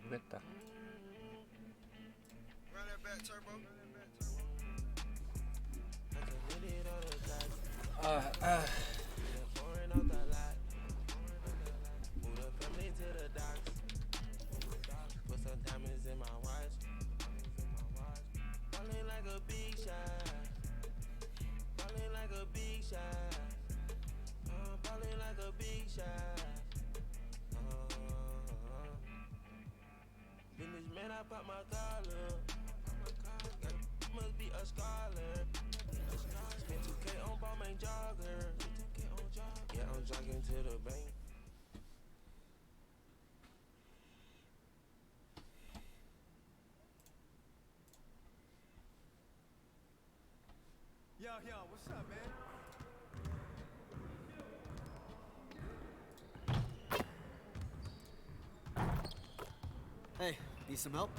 모르겠다. 아, 아. Yo, what's up, man? Hey, need some help?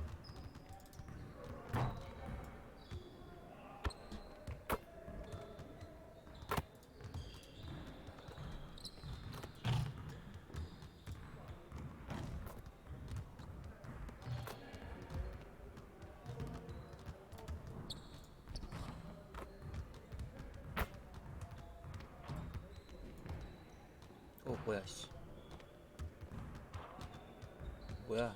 뭐야 씨. 뭐야?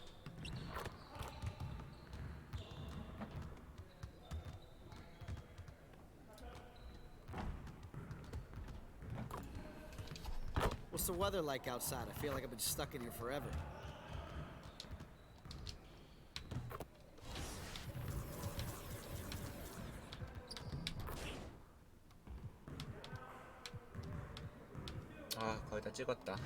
What's the weather like outside? I feel like I've been stuck in here forever. 아, 거의 다 찍었다.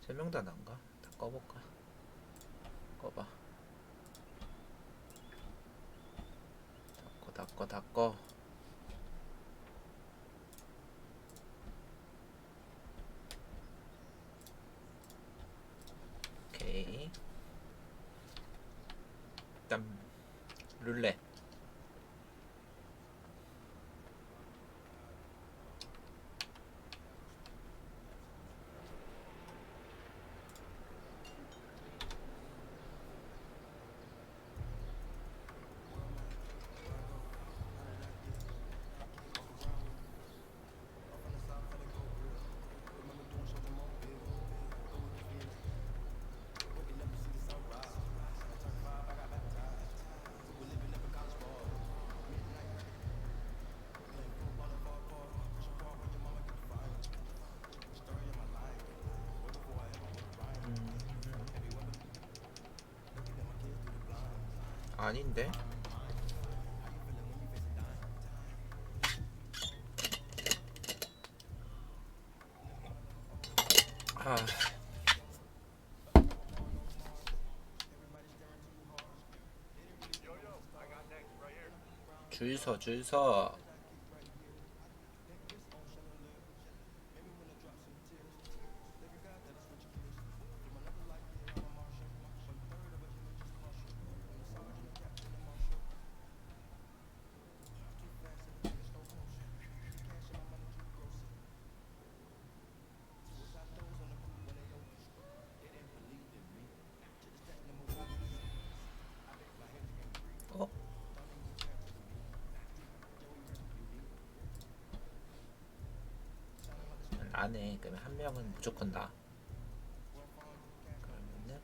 세 명 다 난가? 다 꺼볼까? 꺼봐. 닫고. 오케이. 일단 룰렛. 아닌데? 아. 줄 서. 어? 안 해. 그러면 한 명은 무조건 나. 그러면은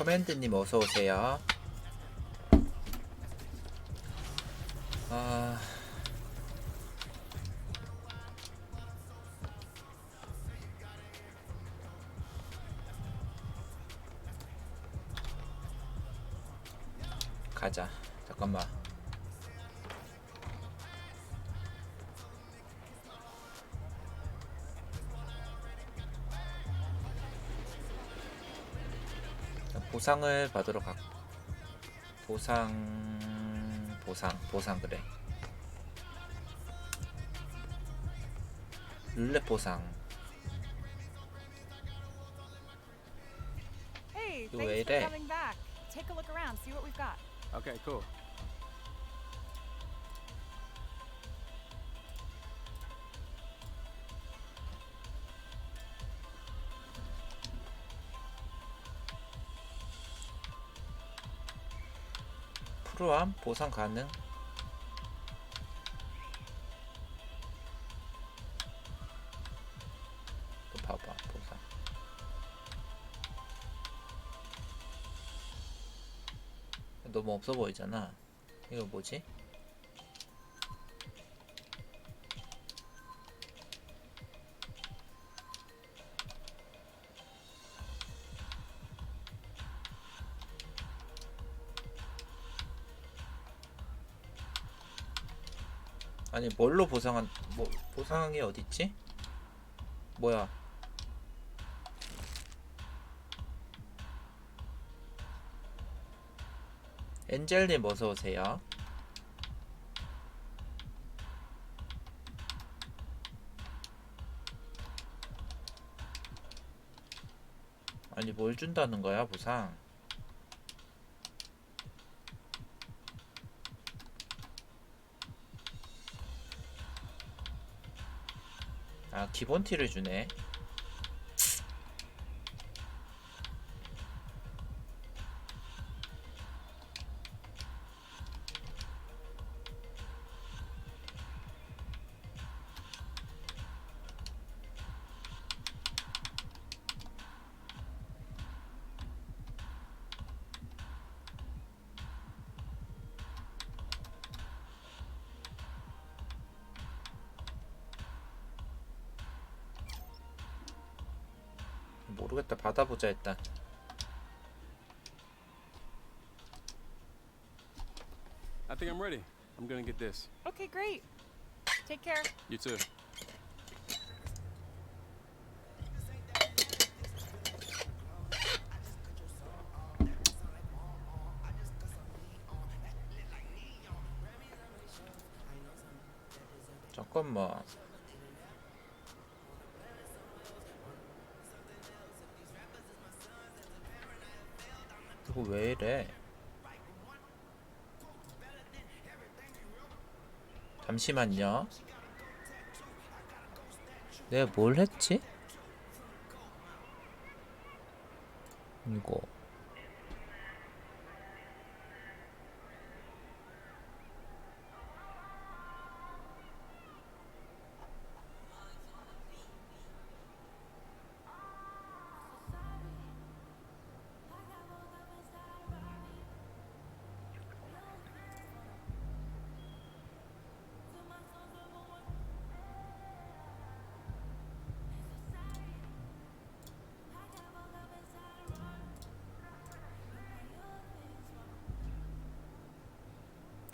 커맨드님 어서 오세요. 아, 가자. 잠깐만. 보상을 받으러 가. 보상 그래. 룰렛 보상. Hey, 이거 thanks 왜 for 이래? coming back. Take a look around, see what we've got. Okay, cool. 프로암 보상 가능. 또 봐봐 보상. 너무 없어 보이잖아. 이거 뭐지? 아니 뭘로 보상한 뭐 보상한 게 어딨지? 뭐야? 엔젤님 어서 오세요. 아니 뭘 준다는 거야 보상? 아 기본 티를 주네. 모르겠다. 받아보자 일단. I think I'm ready. I'm gonna get this. Okay, great. Take care. You too. 잠깐만. 이거 왜 이래? 잠시만요. 내가 뭘 했지? 이거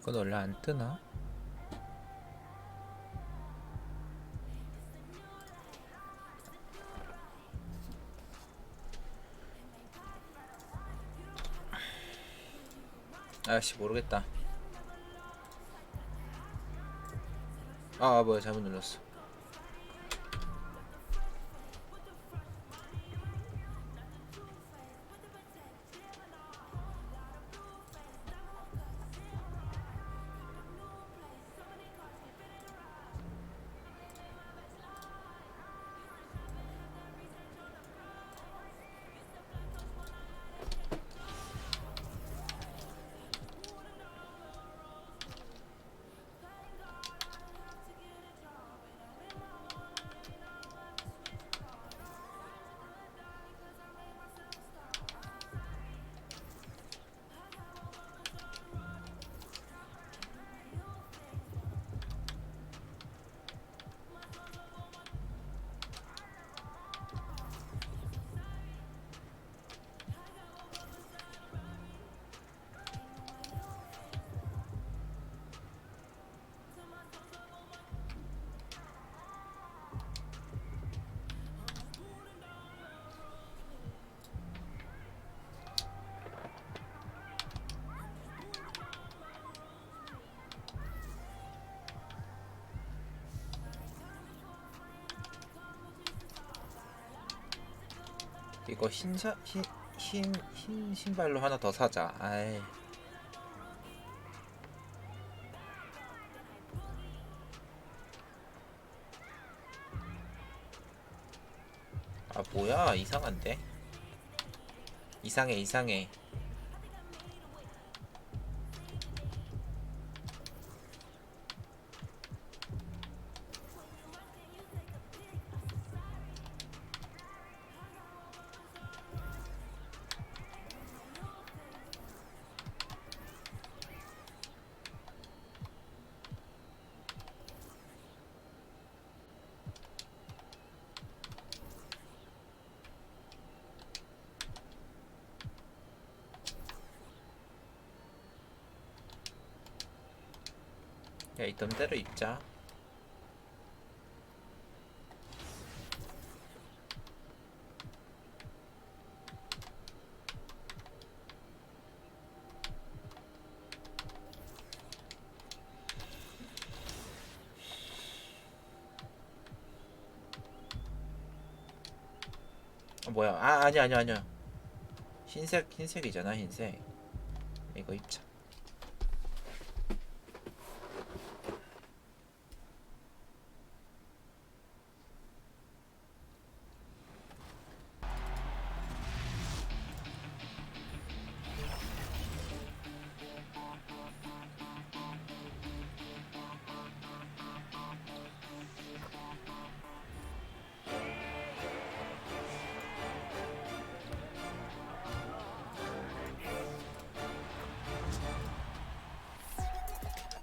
이건 원래 안 뜨나? 아씨 모르겠다. 아 뭐야 잘못 눌렀어. 이거 흰 신발로 하나 더 사자. 아이. 아 뭐야, 이상한데? 이상해. 야, 있던 대로 입자. 뭐야? 아니야. 흰색이잖아, 흰색. 이거 입자.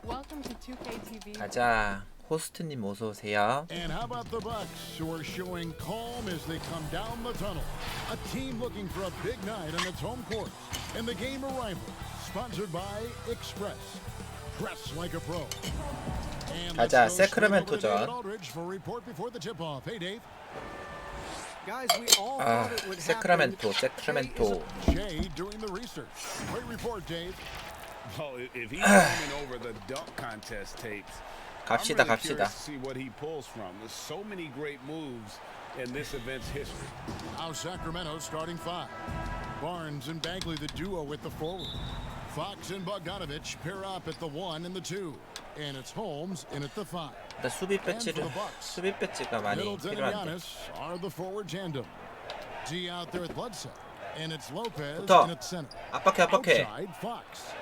Welcome to 2K TV. 가자. 호스트님 어서 오세요. And how about the Bucks, who are showing calm as they come down the tunnel? A team looking for a big night on its home court. And the game arrival, sponsored by Express. Press like a pro. And let's 가자, go straight over to 세크라멘토전. David Aldridge for a report before the tip-off. Hey, Dave. Guys, we all thought it would 세크라멘토. Jay doing the research. Great report, Dave. Well, if he's coming over the dunk contest tapes, I'm 갑시다. really curious to see what he pulls from. There's so many great moves in this event's history. Now Sacramento starting five. Barnes and Bagley, the duo with the forward. Fox and Bogdanovich pair up at the 1 and the 2. And it's Holmes in at the 5. 나 수비 배지가 많이 Middleton and 필요한데. Giannis are the forward tandem. D out there with Bledsoe. And it's Lopez 붙어. in at center. 압박해. Outside, Fox.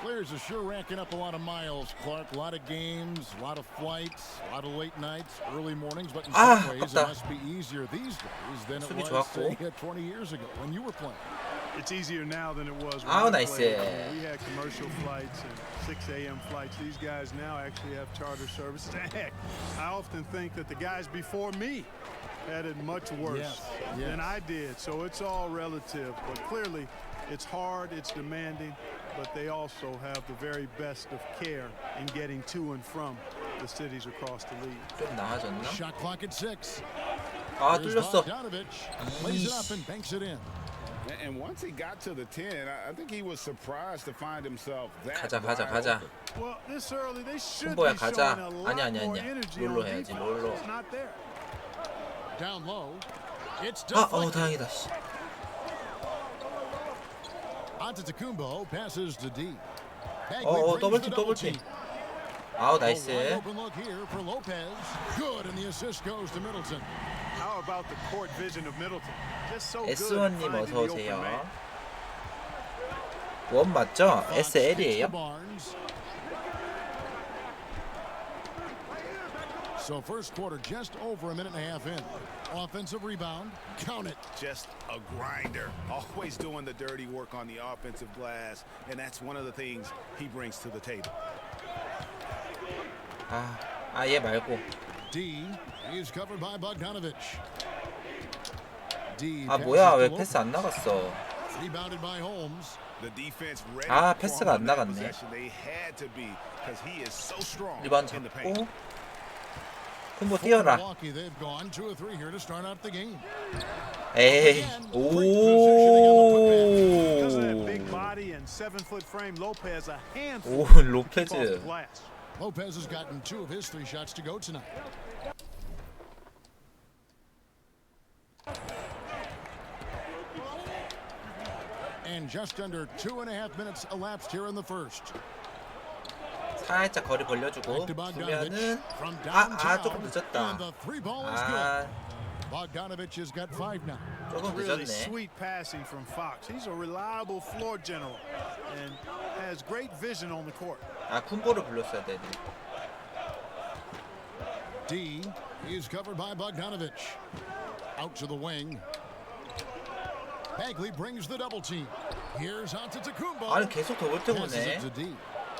Players are sure racking up a lot of miles, Clark. A lot of games, a lot of flights, a lot of late nights, early mornings. But in some ways, it 아깝다. must be easier these days than it 수비 was, 좋았고. say, 20 years ago when you were playing. It's easier now than it was when 아우, we 나이스. played. I mean, we had commercial flights and 6 a.m. flights. These guys now actually have charter services. Heck, I often think that the guys before me had it much worse than I did. So it's all relative. But clearly, it's hard, it's demanding, but they also have the very best of care in getting to and from the cities across the league. 좀 나아졌나? Shot clock at 6. 아, Here's 뚫렸어. Bogdanovich plays it up and banks it in. And once he got to the 10, I think he was surprised to find himself that 가자. wide open. Well, this early they should 승보야, be 가자. showing a lot 아니야. more energy 롤로 on 해야지, defense. 롤로. It's not there. Down low. It's 어우, deflected. 다행이다. 씨. Antetokounmpo passes to D. 더블팀. 아우, A wide 나이스. open look here for Lopez. Good, and the assist goes to Middleton. How about the court vision of Middleton? Just so good at S1님 finding 어서 the open 오세요. man. 원 맞죠? Fox kicks to SL이에요? Barnes. So first quarter just over a minute and a half in. Offensive rebound. Count it. Just a grinder, always doing the dirty work on the offensive glass, and that's one of the things he brings to the table. 얘 말고. D is covered by Bogdanovich. D 뭐야, 왜 passes to 패스 안 나갔어? Lopez. Rebounded by Holmes. The defense ready 패스가 안 on that 나갔네. possession. They had to be because he is so strong 리바운드 in the paint. 잡고. 콤보 For 뛰어라. Milwaukee, they've gone 2 of 3 here to start out the game. 에이. Because of that big 오. body and 7-foot frame, Lopez a handful 오, to keep off the 로페즈. glass. Lopez has gotten 2 of his 3 shots to go tonight. And just under 2.5 minutes elapsed here in the first. 살짝 거리 벌려주고 Back to Bogdanovich 주면은 from 조금 downtown. 늦었다. And the three ball is 아 good. Bogdanovich has got 5 now. 조금 Really 늦었네. sweet passing from Fox. He's a reliable floor general and has great vision on the court. 아 쿤보를 불렀어야 되네. D is covered by Bogdanovich. Out to the wing. Bagley brings the double team. Here's Antetokounmpo. 아니 계속 더블 Passes 태고네. it to D.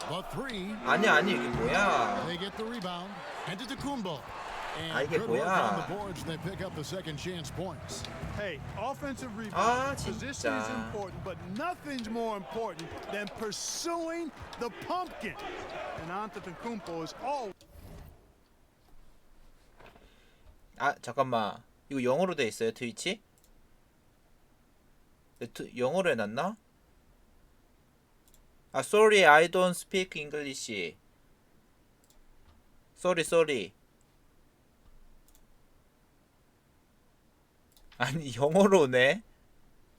The three. 아니 이게 뭐야? They get the rebound. Antetokounmpo. 아, And 이게 good work on the 뭐야? boards. They pick up the second chance points. Hey, offensive rebound 아, position is 진짜. important, but nothing's more important than pursuing the pumpkin. And Antetokounmpo is all. 아 잠깐만. 이거 영어로 돼 있어요 트위치? 영어로 해놨나? 아 sorry I don't speak English. sorry. 아니 영어로 오네.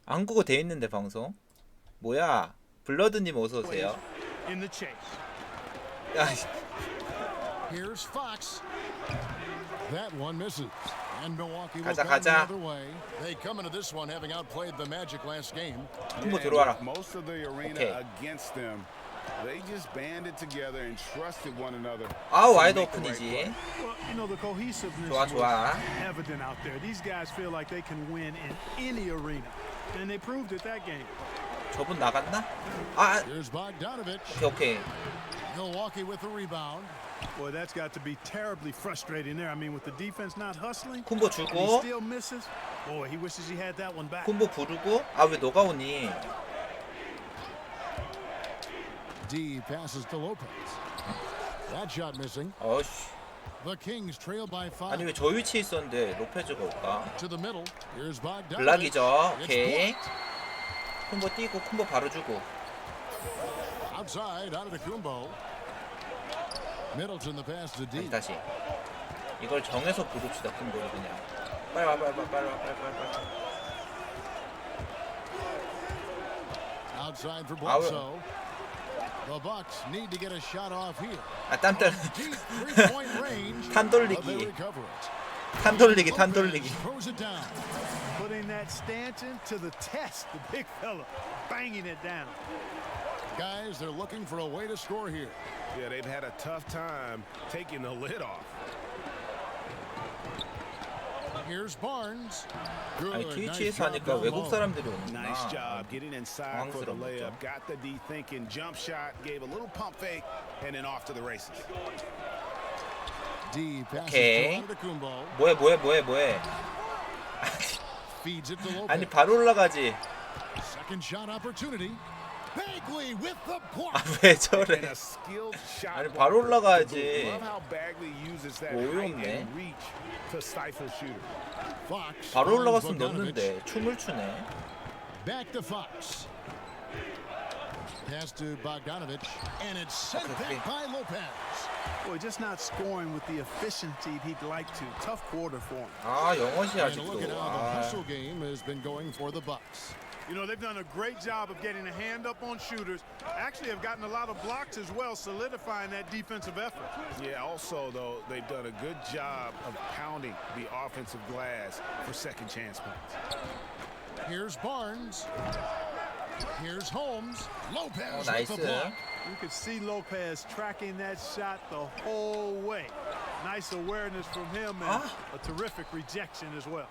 한국어 돼 있는데 방송. 뭐야? 블러드님 어서 오세요. In the chase. 야, Here's Fox. That one misses. And Milwaukee will 가자, come the 가자. other way. They come into this one having outplayed the Magic last game. 쿤보 들어와라. Most of the arena Okay. against them, they just banded together and trusted one another. 아우 to 와이드 make the right 오픈이지. play. Well, you know, the cohesiveness 좋아, was 좋아. evident out there. These guys feel like they can win in any arena. And they proved it that game. 저분 나갔나? 아 Here's Bogdanovich. 오케이. Milwaukee with the rebound. Boy, that's got to be terribly frustrating there. I mean, with the defense not hustling, 쿤보 and he 주고 still misses. Boy, he wishes he had that one back. 쿤보 부르고 아 왜 너가 오니? D passes to Lopez. That shot missing. 어씨. The Kings trail by 5. 아니 왜 저 위치에 있었는데 로페즈가 올까? To the middle. Here's Bogdanovich. 블락이죠. It's 오케이. blocked. 쿤보 뛰고 쿤보 바로 주고. Outside, Antetokounmpo. Middleton the pass to D. 다시. 이걸 정해서 부릅시다 쿤보를 그냥. 빨리 와. Outside for 아우. Bledsoe. The Bucks need to get a shot off here. 아 땀. Deep three-point range. 탄 But they 돌리기. recover it. 탄 돌리기. Lopez throws it down. Putting that stanchion to the test, the big fella, banging it down. Guys, they're looking for a way to score here. Yeah, they've had a tough time taking the lid off. Here's Barnes. Good. 아니 Nice 트위치에서 job 하니까 down 외국 low. 사람들이 오는구나. Nice job getting inside for the 당황스럽죠. layup. Got the D thinking, jump shot, gave a little pump fake, and then off to the races. D passes 오케이. to Antetokounmpo. 뭐해? Feeds it to 아니 Lopez. 바로 올라가지. Second shot opportunity. Bagley with the block. 아 왜 And 저래? a skilled shot. 아니 바로 올라가야지. Love how Bagley uses that 어이없네. height and reach to stifle shooter. Fox. 바로 finds 올라갔으면 Bogdanovich. 넣는데 춤을 추네. Back to Fox. Pass to Bogdanovich, and it's sent Okay. back by Lopez. Boy, just not scoring with the efficiency he'd like to. Tough quarter for him. 아 영어시 And look at 아직도. how the 아, hustle game has been going for the Bucks. You know, they've done a great job of getting a hand up on shooters. Actually have gotten a lot of blocks as well, solidifying that defensive effort. Yeah, also, though, they've done a good job of pounding the offensive glass for second chance points. Here's Barnes. Here's Holmes. Lopez with 나이스. the block. You could see Lopez tracking that shot the whole way. Nice awareness from him and a terrific rejection as well.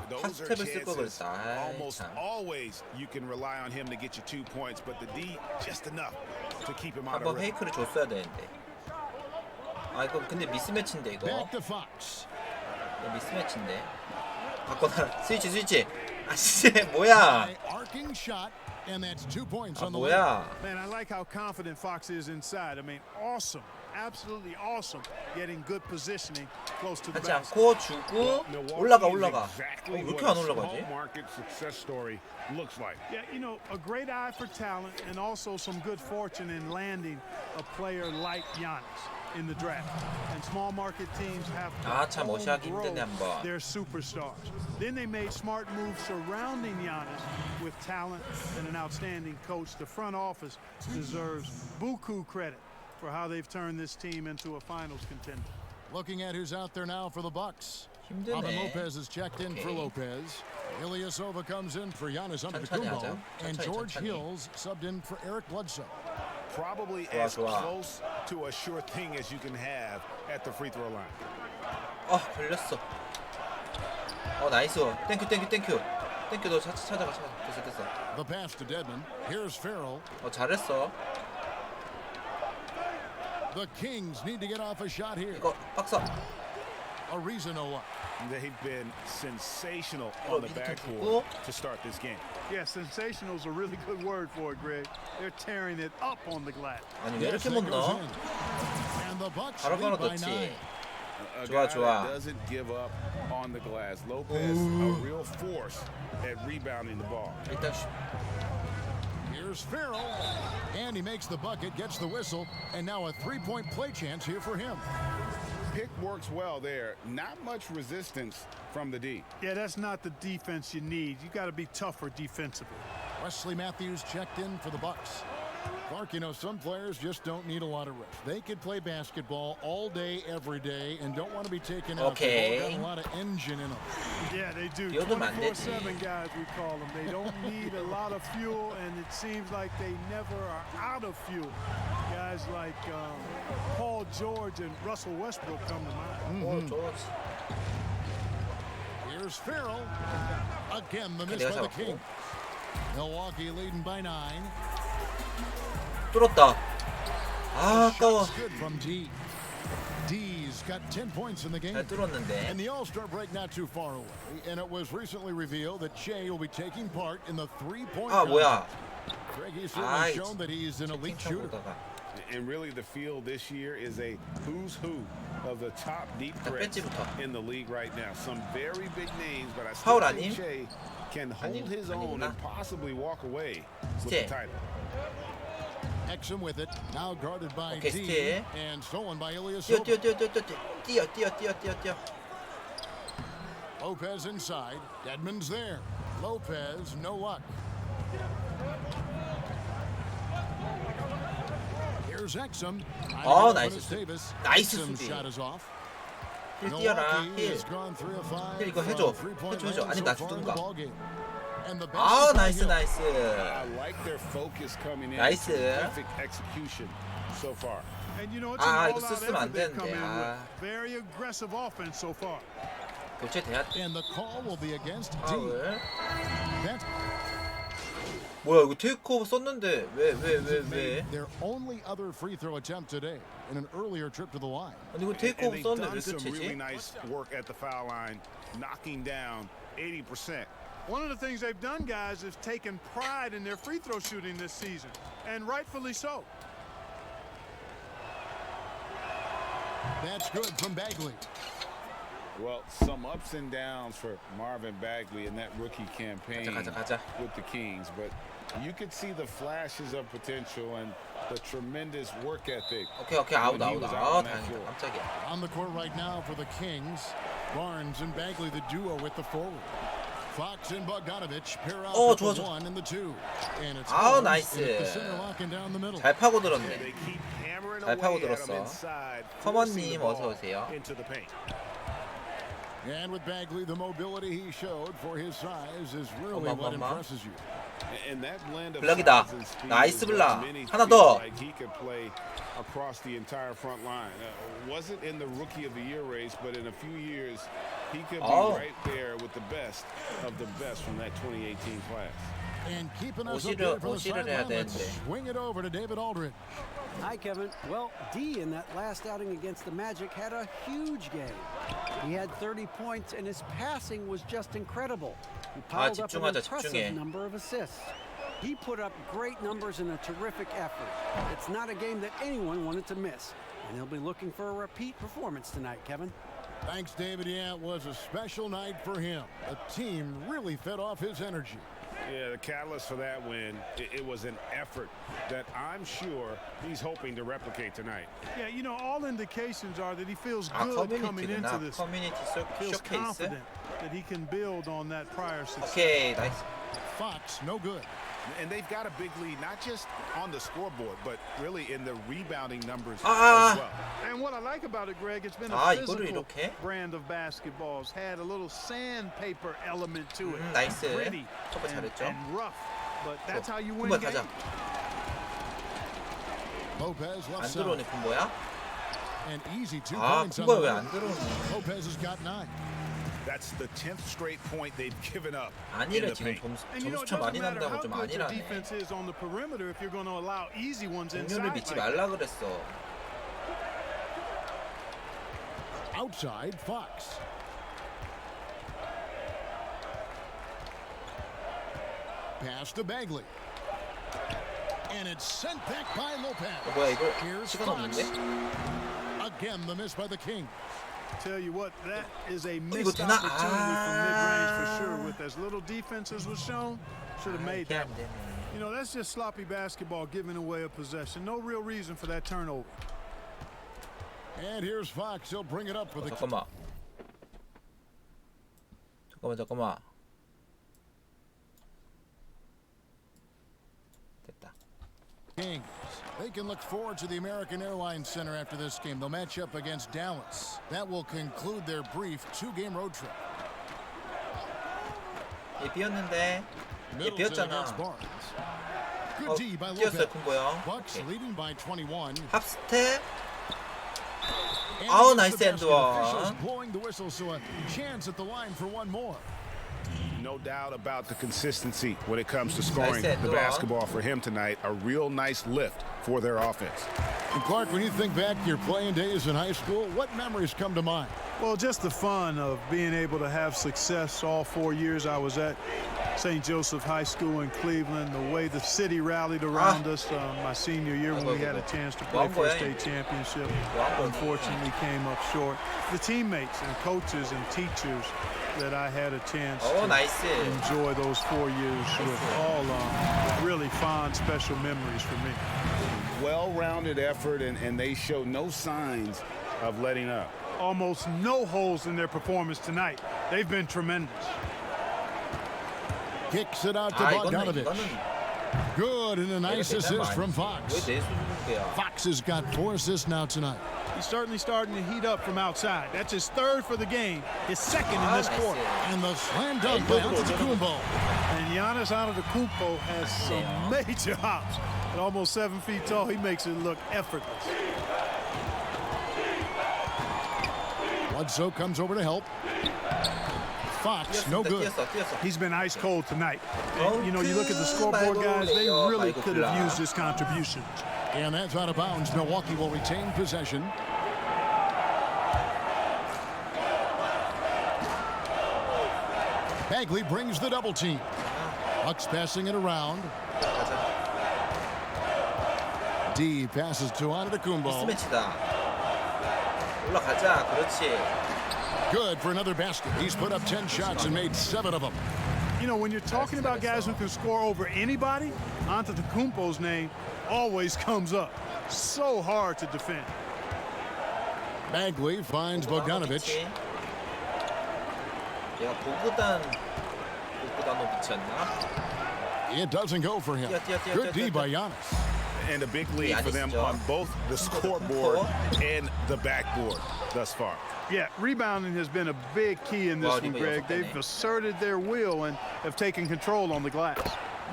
Those are 스텝을 쓸 걸 chances. 그랬다. 아이, Almost 참. always you can rely on him to get you 2 points, but the D just enough to keep him out of 한번 rhythm. 페이크를 줬어야 되는데. 아 이거 근데 미스매치인데 이거. Back to Fox. 이거 미스매치인데. 바꿔놔. 스위치. 아씨 뭐야? Arcing shot, and that's 2 points 아 on the way. 뭐야? Man, I like how confident Fox is inside. I mean, awesome. Absolutely awesome. Getting good positioning close to the 하지 basket. 않고 주고 올라가. 왜 이렇게 안 올라가지? market success story looks like. Yeah, you know, a great eye for talent and also some good fortune in landing a player like Giannis. in the draft. And small market teams have 아, 참 어시하기 to 힘드네, 한번. their superstars. Then they made smart moves surrounding Giannis with talent and an outstanding coach. The front office deserves buku credit for how they've turned this team into a finals contender. Looking at who's out there now for the Bucks. 힘드네. Robin Lopez is checked in for Okay. Lopez. Ilyasova comes in for Giannis 천천히 Antetokounmpo. 하자. And 천천히, George 천천히. Hills subbed in for Eric Bledsoe. Probably 좋아, as 좋아. close to a sure thing as you can have at the free throw line. 걸렸어. 나이스. 땡큐. 땡큐, 너 찾아가. 됐어. The pass to Dedmon. Here's Farrell. 잘했어. The Kings need to get off a shot here. 이거 박사. Ariza no luck. They've been sensational Oh, on the 이렇게 backboard 두고. to start this game. Yeah, sensational is a really good word for it, Greg. They're tearing it up on the glass. 아니 왜 Yes, 이렇게 that 못 goes 넣어? in. And the Bucks 바로 lead by 넣었지. 9. A 좋아, guy 좋아. that doesn't give up on the glass. Lopez, a real force at rebounding the ball. 일단 Here's Farrell. And he makes the bucket, gets the whistle, and now a three-point play chance here for him. Pick works well there. Not much resistance from the D. Yeah, that's not the defense you need. You got to be tougher defensively. Wesley Matthews checked in for the Bucks. Clark, you know, some players just don't need a lot of rest. They could play basketball all day, every day, and don't want to be taken out. Okay. They've all got a lot of engine in them. Yeah, they do. 뛰어들면 안 되지. 24/7 guys, we call them. They don't need a lot of fuel, and it seems like they never are out of fuel. Guys like Paul George and Russell Westbrook come to mind. 좋았어. Here's Farrell. Again, the miss 내가 by the 잡았고. King. Milwaukee leading by 9. 뚫었다. 아까워. Good from D. D's got 10 points in the game. 잘 뚫었는데. And the All-Star break not too far away. And it was recently revealed that Shea will be taking part in the three-point 뭐야? Greg, he's certainly 아이, shown that he's an elite shooter. 보다가. And really the field this year is a who's who of the top deep threats 배지부터. in the league right now. Some very big names, but I 파울 still 아님? think Shea can hold his own 아니구나. and possibly walk away with 스틸. the title. Exum with it, now guarded by Okay, D 스틸. and stolen by Ilyasova. 뛰어. Lopez inside, Dedmon's there. Lopez, no luck. Here's Exum. 나이스. 나이스 Exum's 수비. shot is off. 뛰어라. Milwaukee 힐. has gone 3 of 5 이거 from 해줘. three-point 해줘. land 아니, so 나 far in 주든가. the ballgame. And the 아, basket by 나이스. Hill. I like their focus coming in. 나이스. Perfect execution so far. And you know, it's 아, an 이거 all-out 쓰면 안 effort they've come 되는데. in 아. with. Very aggressive offense so far. 교체돼야 돼. And the call will be against D. 파울. That's 뭐야 이거 테이크오버 썼는데 왜? made their only other free throw attempt today in an earlier trip to the line. 아니 이거 And 테이크오버 they've 썼는데 done 왜 some really 교체지? nice work at the foul line, knocking down 80%. One of the things they've done, guys, is taken pride in their free throw shooting this season, and rightfully so. That's good from Bagley. Well, some ups and downs for Marvin Bagley in that rookie campaign 가자. with the Kings, but you could see the flashes of potential and the tremendous work ethic. 오케이 아웃. when he was out 아 on that 다행이다. floor. 깜짝이야. On the court right now for the Kings. Barnes and Bagley, the duo with the forward. Fox and Bogdanovich pair out with 좋아, the 좋아. 1 and the 2. And it's 아우, Barnes 나이스. in at the center locking down the middle. 잘 파고 Yeah, 들었네. they keep hammering 잘 파고 away at him 들었어. inside, 커먼님 forcing the 어서 ball 오세요. into the paint. And with Bagley, the mobility he showed for his size is really what impresses you. And that blend of 블락이다. size and speed 나이스 is what 블락. many 하나 feel 더. like he could play across the entire front line. Wasn't in the rookie of the year race, but in a few years he could be right there with the best of the best from that 2018 class. And keeping us 오시를 up there from the 해야 sideline, let's 되는데. swing it over to David Aldridge. Hi, Kevin. Well, D in that last outing against the Magic had a huge game. He had 30 points, and his passing was just incredible. He piled up an 집중하자, impressive 집중해. number of assists. He put up great numbers in a terrific effort. It's not a game that anyone wanted to miss, and he'll be looking for a repeat performance tonight, Kevin. Thanks, David. Yeah, it was a special night for him. The team really fed off his energy. Yeah, the catalyst for that win, it was an effort that I'm sure he's hoping to replicate tonight. Yeah, you know, all indications are that he feels 아 good coming into 커뮤니티구나. this. 커뮤니티 Feels 쇼케이스. confident that he can build on that prior success. 오케이 나이스. Fox, no good. And they've got a big lead, not just on the scoreboard, but really in the rebounding numbers Ah. as well. And what I like about it, Greg, it's been a 이거를 physical 이렇게? brand of basketball. It's had a little sandpaper element to it. 나이스. Gritty 커버 잘했죠. and rough. But that's how you win kumba 가자. games. Lopez 안 left 들어오네 side. kumba야? An easy 2 아 points on kum바 the 왜 안 night. 들어오니? Lopez has got 9. That's the 10th straight point they've given up in 아니래 the 지금 paint. And you know, it 점수차 doesn't 많이 matter 난다고 how 좀 good your 아니라네. defense is on the perimeter if you're going to allow easy ones inside. 동료를 믿지 like 말라 그랬어. Outside, Fox. Pass to Bagley. And it's sent back by Lopez. 뭐야 이거 Here's 시간 Fox. 없는데? Again, the miss by the King. Tell you what, that is a 이거 missed 되나? opportunity from mid-range for sure. With as little defense as was shown, should have made 이게 that 안 one. 되네. You know, that's just sloppy basketball, giving away a possession. No real reason for that turnover. And here's Fox. He'll bring it up for the 잠깐만. 잠깐만. 됐다. Kings. They can look forward to the American Airlines Center after this game. They'll match up against Dallas. That will conclude their brief 2-game road trip. 얘 비었는데. 얘 Middleton 비었잖아. against Barnes. Good D by 뛰었어요 Lopez. kumbo야. Bucks leading by 21. 합스텝. And 아우, against the 나이스 basket. 엔드원. Officials blowing the whistle, so a chance at the line for one more. No doubt about the consistency when it comes to scoring Nice the end, basketball for him tonight. A real nice lift for their offense. And Clark, when you think back to your playing days in high school, what memories come to mind? Well, just the fun of being able to have success all 4 years I was at St. Joseph High School in Cleveland, the way the city rallied around us my senior year when we had a chance to play for a state championship. Unfortunately came up short. The teammates and coaches and teachers that I had a chance to 나이스. enjoy those 4 years with, all really fond, special memories for me. Well-rounded effort, and they show no signs of letting up. Almost no holes in their performance tonight. They've been tremendous. Kicks it out to 아 이거는 Bogdanovich. Good, and a nice assist from Fox. 왜내 수준인데야? Fox has got 4 assists now tonight. He's certainly starting to heat up from outside. That's his third for the game, his second in this quarter. And the slam dunk by Antetokounmpo. And Giannis Antetokounmpo has some major hops. At almost 7 feet tall, he makes it look effortless. Bledsoe comes over to help. Fox, no good. 뛰었어. He's been ice cold tonight. And, you know, you look at the scoreboard guys, they really could have used his contributions. And that's out of bounds. Milwaukee will retain possession. Bagley brings the double team. Bucks passing it around. D passes to Antetokounmpo. 미스매치다. 올라가자. 그렇지. Good for another basket. He's put up 10 shots and made 7 of them. You know, when you're talking about guys who can score over anybody, Antetokounmpo's name always comes up. So hard to defend. Bagley finds Bogdanovich. 얘가 보그다노비치였나? It doesn't go for him. Good D by Giannis. And a big lead for them on both the scoreboard and the backboard thus far. Yeah, rebounding has been a big key in this one, Greg. They've asserted their will and have taken control on the glass.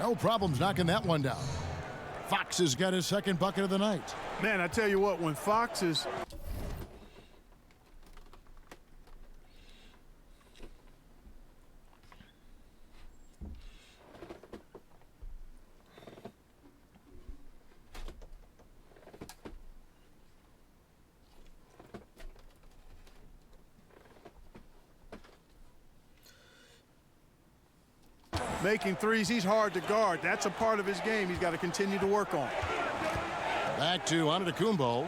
No problems knocking that one down. Fox has got his second bucket of the night. Man, I tell you what, when Fox is... making threes, he's hard to guard. That's a part of his game he's got to continue to work on. Back to Antetokounmpo.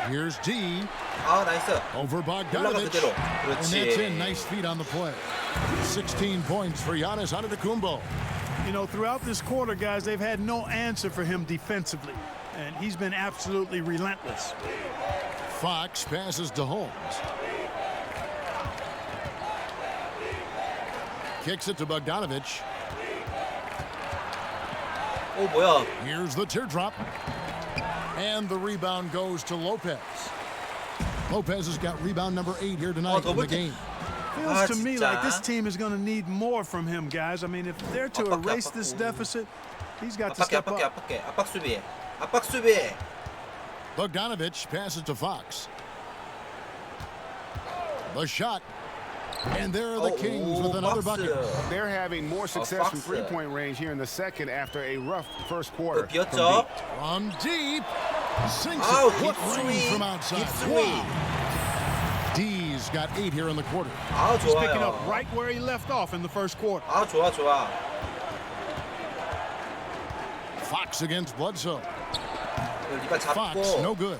Here's D. 아 나이스. Over 올라가 Bogdanovich. 그대로. And that's in. 그렇지. Nice feet on the play. 16 points for Giannis Antetokounmpo. You know, throughout this quarter, guys, they've had no answer for him defensively, and he's been absolutely relentless. Fox passes to Holmes. Kicks it to Bogdanovich. 오 뭐야? Here's the teardrop. And the rebound goes to Lopez. Lopez has got rebound number 8 here tonight in the game. Feels to me 진짜. like this team is going to need more from him, guys. I mean, if they're to 압박해, erase this 압박해. deficit, he's got to 압박해 step 압박해 up. 압박해. 압박 수비. 압박 수비. Bogdanovich passes to Fox. The shot. And there are the Kings with another bucket. They're having more success from Fox. three-point range here in the second after a rough first quarter. 비었죠? From deep. Sinks 아우 it. What range 딥스윙. from outside. 딥스윙. D's got 8 here in the quarter. 아 He's picking up 좋아요. right where he left off in the first quarter. 아 좋아 좋아. Fox against Bledsoe. 리바 Fox, 잡고. no good.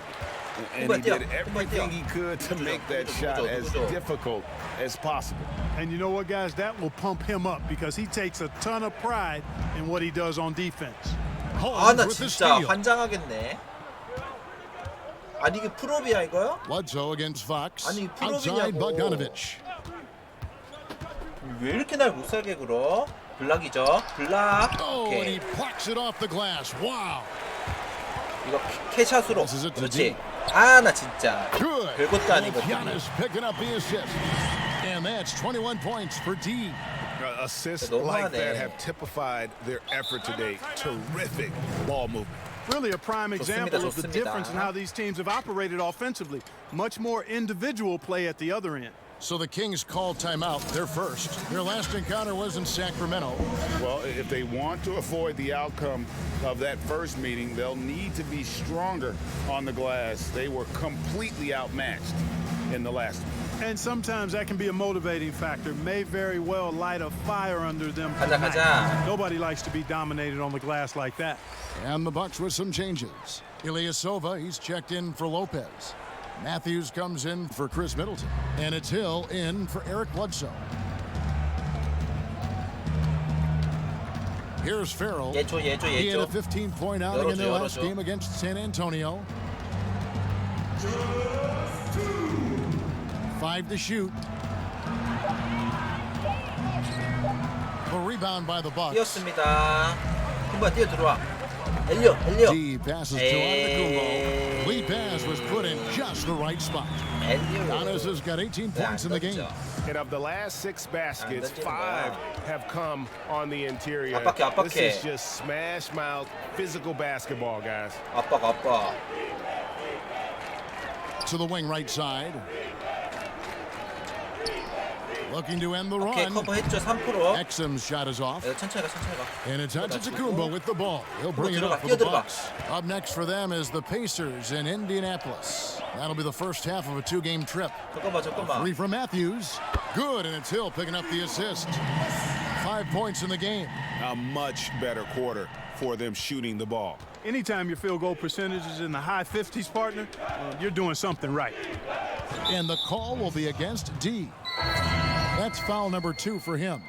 And he did everything he could to make that shot as difficult as possible. And you know what, guys? That will pump him up because he takes a ton of pride in what he does on defense. 아 Holmes 나 with the 진짜 steal. 환장하겠네. 아니 이게 프로비야 이거요? Bledsoe against Fox. 아니, Outside 프로비냐고. Bogdanovich. 왜 이렇게 날 못살게 굴어? 블락이죠. 블락. Oh, and he 오케이. plucks it off the glass. Wow. 이거 캐샷으로. This is it to 그렇지. 아 나 진짜. Good. 별것도 아니거든. Giannis picking up the assist. And that's 21 points for D. Assists 너무하네. like that have typified their effort today. Terrific ball movement. Really a prime example of the 좋습니다. difference in how these teams have operated offensively. Much more individual play at the other end. So the Kings call timeout. They're first. Their last encounter was in Sacramento. Well, if they want to avoid the outcome of that first meeting, they'll need to be stronger on the glass. They were completely outmatched in the last one. And sometimes that can be a motivating factor. May very well light a fire under them. 가자 tonight. 가자. Nobody likes to be dominated on the glass like that. And the Bucks with some changes. Ilyasova, he's checked in for Lopez. Matthews comes in for Chris Middleton. And it's Hill in for Eric Bledsoe. Here's Farrell. 얘줘 얘줘 He had a 얘줘. 15-point outing in their 열어줘, last 열어줘. game against San Antonio. 5 to shoot. A rebound by the Bucks. 뛰었습니다. 금방 뛰어 들어와. 엘리오. D passes to Antetokounmpo. Lead pass was put in just the right spot. 엘리오. Giannis has got 18 points in the game. And of the last 6 baskets, 던지는 5 거야. have come on the interior. 압박해, 압박해. This is just smash mouth physical basketball, guys. 아빠. To the wing right side. Looking to end the 오케이 run. 커버했죠 3%. Exum's shot is off. 천천히 가. And it's Antetokounmpo with the ball. He'll bring it up for the Bucks. Up next for them is the Pacers in Indianapolis. That'll be the first half of a 2-game trip. 잠깐만. 3 from Matthews. Good, and it's Hill picking up the assist. 5 points in the game. A much better quarter for them shooting the ball. Anytime your field goal percentage is in the high 50s, partner, you're doing something right. And the call will be against D. That's foul number 2 for him.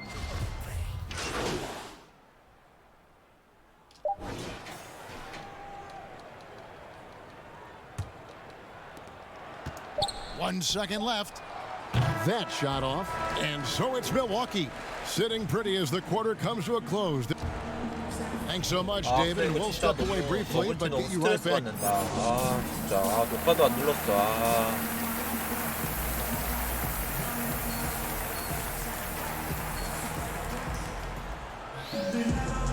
One second left. That shot off. And so it's Milwaukee. Sitting pretty as the quarter comes to a close. Thanks so much, David. We'll step away briefly, but get you right back. 아 진짜 녹화도 안 눌렀어.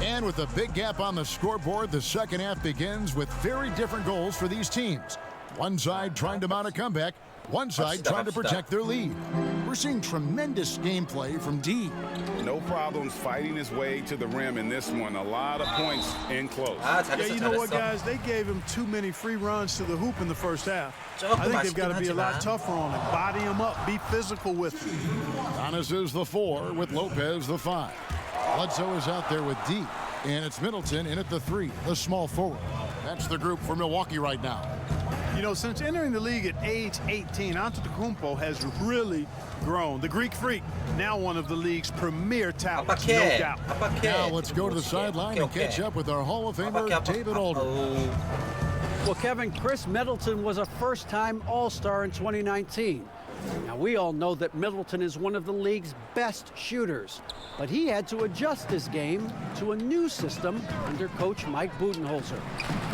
And with a big gap on the scoreboard, the second half begins with very different goals for these teams. One side trying to mount a comeback, one side trying to protect their lead. We're seeing tremendous gameplay from D. No problems fighting his way to the rim in this one. A lot of points in close. 아 Yeah, 잘했어 you know what, 잘했어. guys? They gave him too many free runs to the hoop in the first half. 조금 I think they've got to be a 아쉽긴 lot 하지만. tougher on him. Body him up. Be physical with him. Giannis is the 4 with Lopez the 5. Bledsoe is out there with D. And it's Middleton in at the 3, the small forward. That's the group for Milwaukee right now. You know, since entering the league at age 18, Antetokounmpo has really grown. The Greek Freak, now one of the league's premier talents, no 압박해. doubt. 압박해. Now let's go to the sideline and catch up with our Hall of Famer, David Aldridge. Well, Kevin, Chris Middleton was a first-time All-Star in 2019. Now, we all know that Middleton is one of the league's best shooters, but he had to adjust his game to a new system under coach Mike Budenholzer.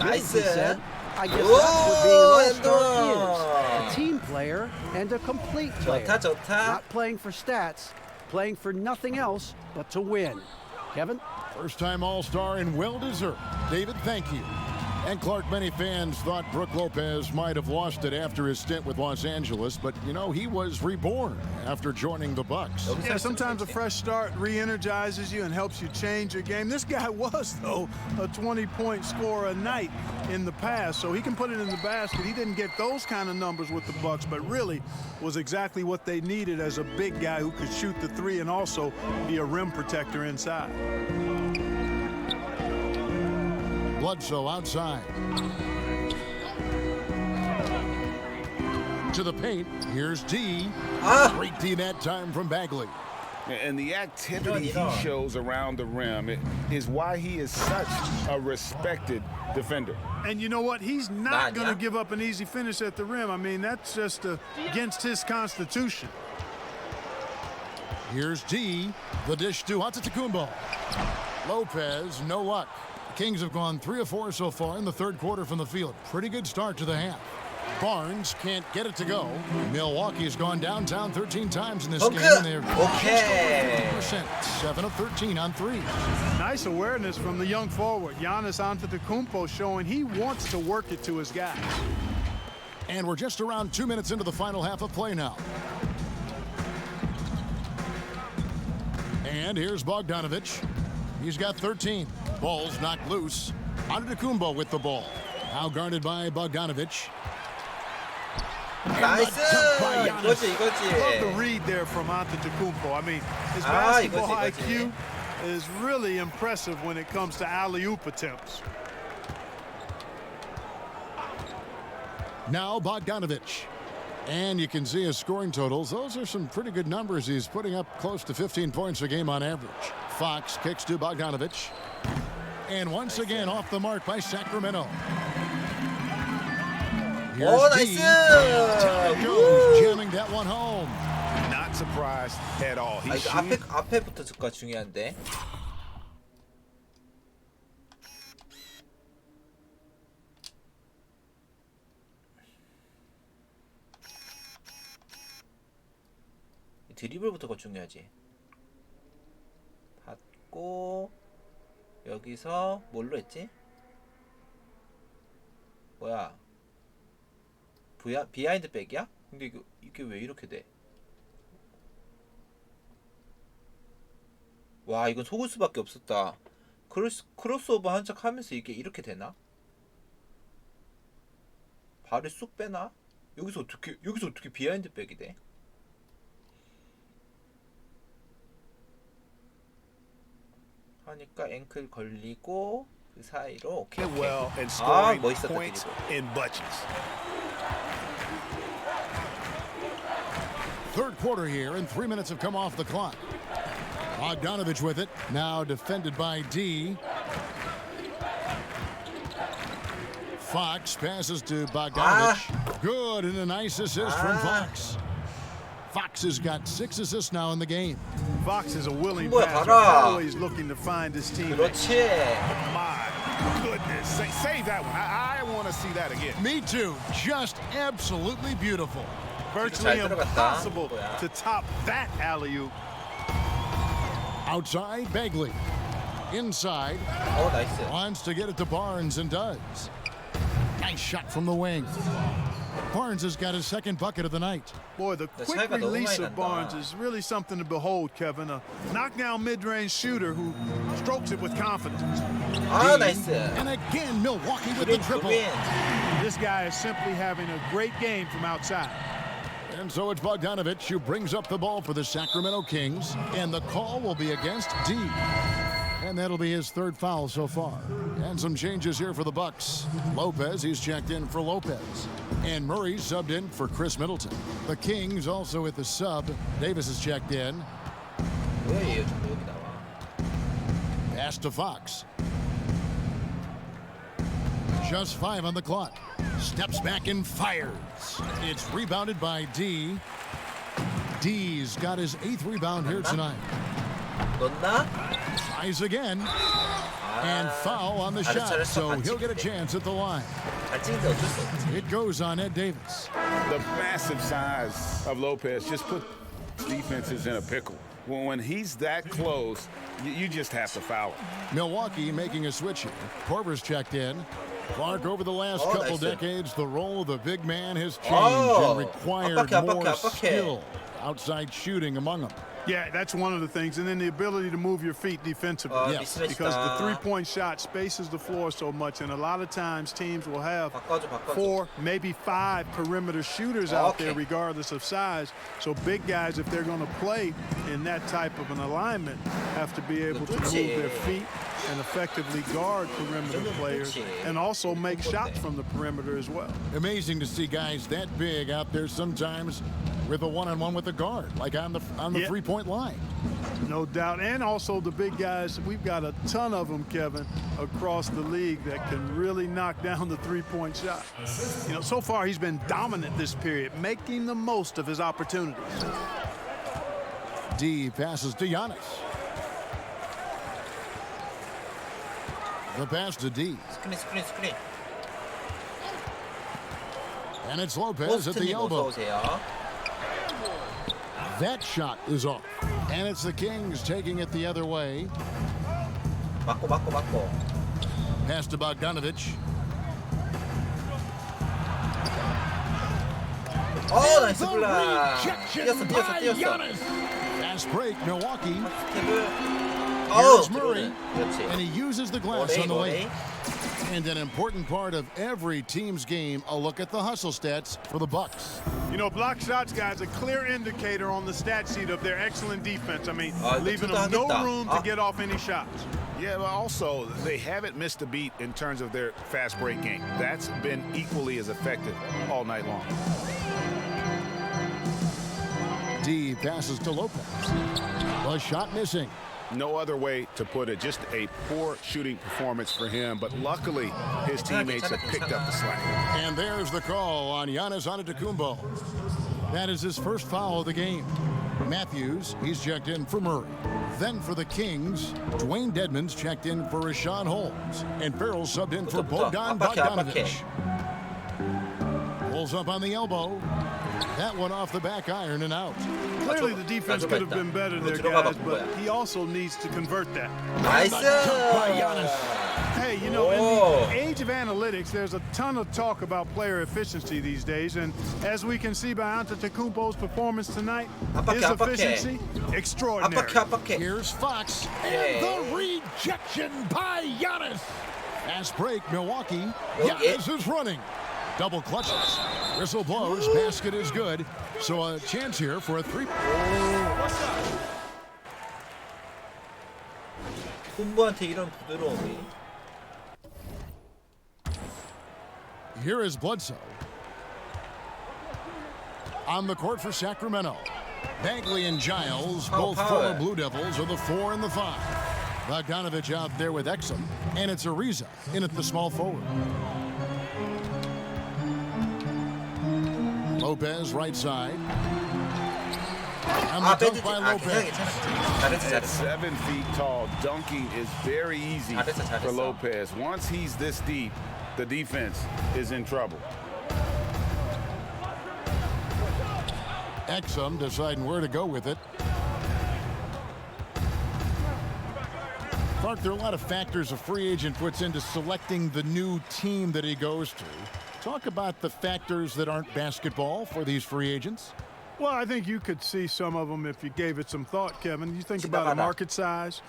Nice. He said, I guess Whoa, that's what being an All-Star Endo. is, a team player and a complete player. 좋다 좋다. Not playing for stats, playing for nothing else but to win. Kevin? First-time All-Star and well-deserved. David, thank you. And Clark, many fans thought Brook Lopez might have lost it after his stint with Los Angeles, but, you know, he was reborn after joining the Bucks. Yeah, sometimes a fresh start re-energizes you and helps you change your game. This guy was, though, a 20-point scorer a night in the past, so he can put it in the basket. He didn't get those kind of numbers with the Bucks, but really was exactly what they needed as a big guy who could shoot the three and also be a rim protector inside. Bledsoe outside. To the paint. Here's D. Great D that time from Bagley. And the activity he shows around the rim is why he is such a respected defender. And you know what? He's not Nah, going to yeah. give up an easy finish at the rim. I mean, that's just against his constitution. Here's D. The dish to Antetokounmpo. Lopez, no luck. The Kings have gone 3 of 4 so far in the third quarter from the field. Pretty good start to the half. Barnes can't get it to go. Milwaukee's gone downtown 13 times in this game. And they're Okay. just over 50%. 7 of 13 on threes. Nice awareness from the young forward, Giannis Antetokounmpo, showing he wants to work it to his guys. And we're just around 2 minutes into the final half of play now. And here's Bogdanovich. He's got 13. Ball's knocked loose. Antetokounmpo with the ball. Now guarded by Bogdanovich. 나이스. 이거지 Love the 이거지. read there from Antetokounmpo. I mean, his Ah, basketball 이거지, IQ is really impressive when it comes to alley-oop attempts. Now Bogdanovich. And you can see his scoring totals. Those are some pretty good numbers. He's putting up close to 15 points a game on average. Fox kicks to Bogdanovich. And once again off the mark by Sacramento. Here's 오 D. 나이스. Down it goes, jamming that one home. Not surprised at all. 아, 이거 앞에부터 듣가 중요한데. 드리블부터가 중요하지. 받고 여기서 뭘로 했지? 뭐야? 비하인드 백이야? 근데 이게 왜 이렇게 돼? 와, 이건 속을 수밖에 없었다. 크로스오버 한 척 하면서 이게 이렇게 되나? 발을 쑥 빼나? 여기서 어떻게 비하인드 백이 돼? 하니까 앵클 걸리고 그 사이로 오케이. well and 아, scoring 멋있었다 points 드리블. in bunches. Third quarter here, and 3 minutes have come off the clock. Bogdanovich with it. Now defended by D. Fox passes to Bogdanovich. Good, and a nice assist from Fox. Fox has got 6 assists now in the game. Fox is a willing 뭐야, passer, 봐라. always looking to find his team. 그렇지. My goodness. Save that one. I want to see that again. Me too. Just absolutely beautiful. Virtually 잘 들어갔다. impossible 뭐야. to top that alley-oop. Outside, Bagley. Inside, 나이스. wants to get it to Barnes and does. Nice shot from the wing. Barnes has got his second bucket of the night. Boy, the 그 quick 차이가 너무 release 많이 of 난다. Barnes is really something to behold, Kevin. A knockdown mid-range shooter who strokes it with confidence. 아, 나이스. And again, Milwaukee with the 그린 triple. 그린. This guy is simply having a great game from outside. And so it's Bogdanovich who brings up the ball for the Sacramento Kings. And the call will be against D. And that'll be his third foul so far. And some changes here for the Bucks. Lopez, he's checked in for Lopez. And Murray subbed in for Chris Middleton. The Kings also at the sub. Davis is checked in. 뭐야 얘 자꾸 여기 나와. Pass to Fox. Just 5 on the clock. Steps back and fires. It's rebounded by D. D's got his 8th rebound here tonight. 넣나? Tries again. And foul on the shot, so he'll get a chance at the line. 잘 찍는데 어쩔 수 없지. It goes on Ed Davis. The massive size of Lopez just put defenses in a pickle. When he's that close, you just have to foul him. Milwaukee making a switch here. Korver's checked in. Clark, over the last couple decades, the role of the big man has changed and required more skill. Outside shooting among them. Yeah, that's one of the things. And then the ability to move your feet defensively. Yes. Because the three-point shot spaces the floor so much. And a lot of times teams will have 바꿔줘. 4, maybe 5 perimeter shooters out there regardless of size. So big guys, if they're going to play in that type of an alignment, have to be able to move their feet and effectively guard perimeter players and also make shots from the perimeter as well. Amazing to see guys that big out there sometimes with a one-on-one with the guard, like on the three-point line. No doubt. And also the big guys, we've got a ton of them, Kevin, across the league that can really knock down the three-point shot. You know, so far he's been dominant this period, making the most of his opportunities. D passes to Giannis. The pass to D. 스크린. And it's Lopez at the 호스트님 elbow. 어서오세요. That shot is off. And it's the Kings taking it the other way. 맞고. Pass to Bogdanovich. 나이스 블락. 뛰었어. Fast break, Milwaukee. 스텝을. Here's Murray. 그렇지. And he uses the glass on the way. 머레이. And an important part of every team's game, a look at the hustle stats for the Bucks. You know, block shots, guys, a clear indicator on the stat sheet of their excellent defense. I mean, leaving them no room to get off any shots. Yeah, but also, they haven't missed a beat in terms of their fast break game. That's been equally as effective all night long. D passes to Lopez. The shot missing. No other way to put it. Just a poor shooting performance for him, but luckily his teammates have picked up the slack. And there's the call on Giannis Antetokounmpo. That is his first foul of the game. Matthews, he's checked in for Murray. Then for the Kings, Dwayne Dedmon's checked in for Rashawn Holmes. And Farrell subbed in for Bogdanovich. Pulls up on the elbow. That one off the back iron and out. Clearly the defense could have been better there, guys, but he also needs to convert that. 나이스. Hey, you know, in the age of analytics, there's a ton of talk about player efficiency these days, and as we can see by Antetokounmpo's performance tonight, his efficiency, extraordinary. 압박해. Here's Fox, and the rejection by Giannis. Fast break, Milwaukee. Giannis is running. Double clutches. Whistle blows. Basket is good. So a chance here for a three. 콤보한테 이런 부드러움이. Here is Bledsoe. On the court for Sacramento. Bagley and Giles, both former Blue Devils, are the 4 and the 5. Bogdanovich out there with Exum. And it's Ariza in at the small forward. Lopez right side. And the dunk by Lopez. At 7 feet tall, dunking is very easy for Lopez. Once he's this deep, the defense is in trouble. Exum deciding where to go with it. Clark, there are a lot of factors a free agent puts into selecting the new team that he goes to. Talk about the factors that aren't basketball for these free agents. Well, I think you could see some of them if you gave it some thought, Kevin. You think about a market size,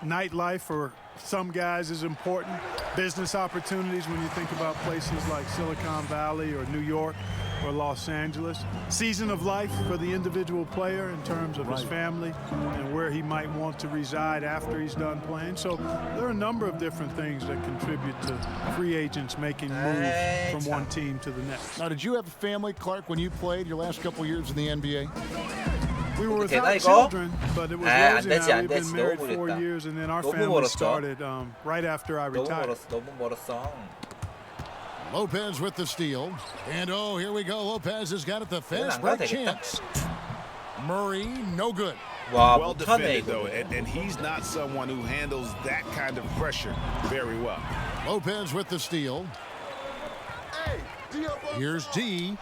nightlife for some guys is important, business opportunities when you think about places like Silicon Valley or New York. or Los Angeles. Season of life for the individual player in terms of his family and where he might want to reside after he's done playing. So there are a number of different things that contribute to free agents making moves from one team to the next. Now, did you have a family, Clark, when you played your last couple years in the NBA? We were 되나, without 이거? children, but it was 안 Rosie 되지, and I. 안 We've 되지. been married 너무 4 멀었다. years, and then our 너무 family 멀었어. started right after I retired. 너무 멀었어. Lopez with the steal. And oh, here we go. Lopez has got it the fast 안 break 가도 되겠다. chance. Murray, no good. 와, Well 못하네 defended, though, 이거. and he's not someone who handles that kind of pressure very well. Lopez with the steal. Here's D.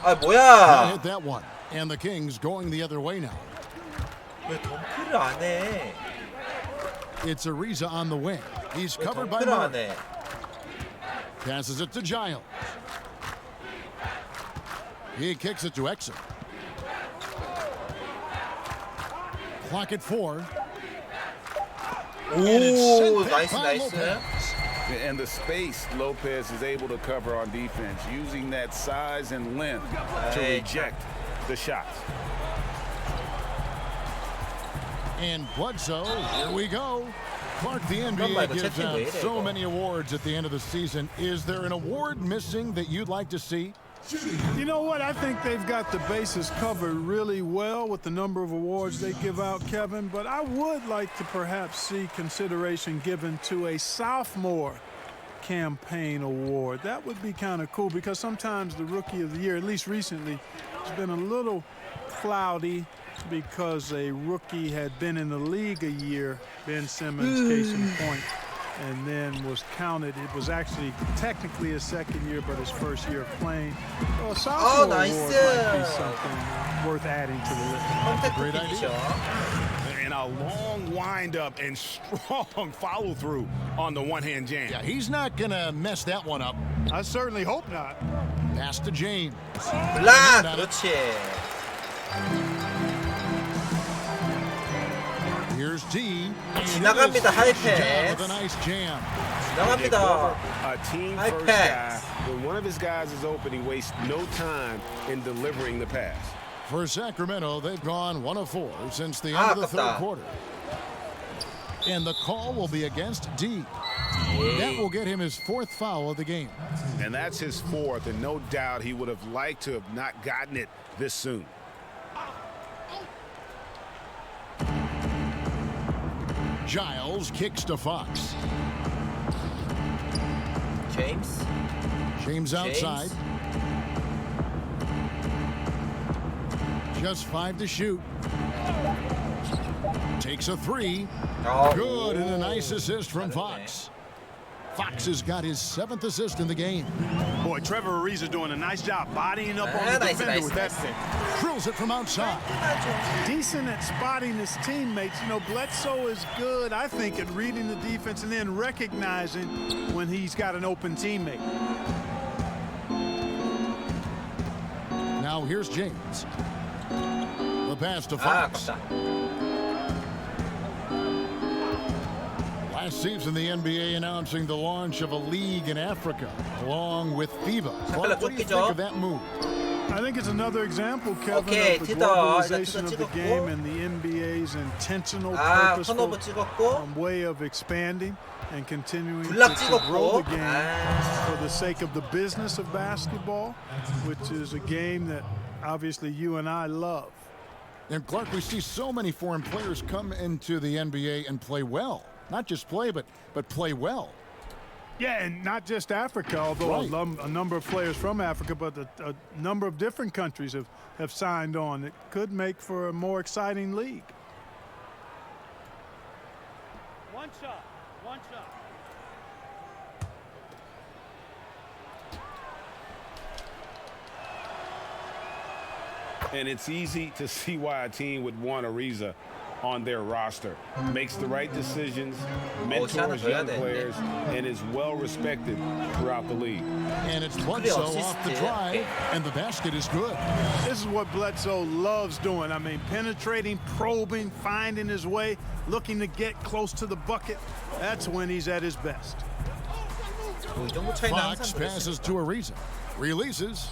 아, Can't 뭐야? hit that one. And the Kings going the other way now. 왜 덩크를 안 해? It's Ariza on the wing. He's 왜 covered by 덩크를 안 Murray. 해? Passes it to Giles. He kicks it to Exum. Clock at 4. And it's sent 오, back 나이스 by 나이스. Lopez. And the space Lopez is able to cover on defense, using that size and length to Hey. reject the shots. And Bledsoe, here we go. Clark, the 말고 NBA gives 채팅 왜 out 이래, so 이거. many awards at the end of the season. Is there an award missing that you'd like to see? You know what? I think they've got the bases covered really well with the number of awards they give out, Kevin. But I would like to perhaps see consideration given to a sophomore campaign award. That would be kind of cool because sometimes the rookie of the year, at least recently, has been a little cloudy because a rookie had been in the league a year, Ben Simmons, case in point, and then was counted. It was actually technically his second year, but his first year of playing. So a sophomore nice. award might be something worth adding to the list. 컨택트 Great idea. 피니셔. And a long windup and strong follow through on the one-hand jam. Yeah, he's not going to mess that one up. I certainly hope not. Pass to James. 블락, 그렇지. Here's D. 지나갑니다, 하이패스. With a nice jam. 지나갑니다. A team High first pass. guy. When one of his guys is open, he wastes no time in delivering the pass. For Sacramento, they've gone 1 of 4 since the end of the third 아깝다. quarter. And the call will be against D. That will get him his 4th foul of the game. And that's his 4th, and no doubt he would have liked to have not gotten it this soon. Giles kicks to Fox. 제임스. James outside. Just 5 to shoot. Takes a 3. 아, Good, and a 오. nice assist from 잘했네. Fox. Fox has got his 7th assist in the game. Boy, Trevor Ariza doing a nice job bodying up on the nice, defender nice, with that nice. pick. Drills it from outside. Decent at spotting his teammates. You know, Bledsoe is good, I think, at reading the defense and then recognizing when he's got an open teammate. Now here's James. The pass to 아, Fox. 아깝다. Last season, the NBA announcing the launch of a league in Africa, along with FIBA. Clark, what do you think of that move? I think it's another example, Kevin, Okay, of the 티더. globalization 일단 of the 찍었고. game and the NBA's intentional, 아, purposeful 턴오버 찍었고. way of expanding and continuing 블락 to grow 찍었고. the game 아. for the sake of the business of basketball, which is a game that obviously you and I love. And Clark, we see so many foreign players come into the NBA and play well. Not just play, but play well. Yeah, and not just Africa, although Right. a number of players from Africa, but a number of different countries have signed on. It could make for a more exciting league. One shot. One shot. And it's easy to see why a team would want Ariza on their roster. Makes the right decisions, mentors young players, and is well respected throughout the league. And it's Bledsoe off the drive, and the basket is good. This is what Bledsoe loves doing. I mean, penetrating, probing, finding his way, looking to get close to the bucket. That's when he's at his best. 이 정도 차이는 Fox 항상 passes to Ariza. Releases.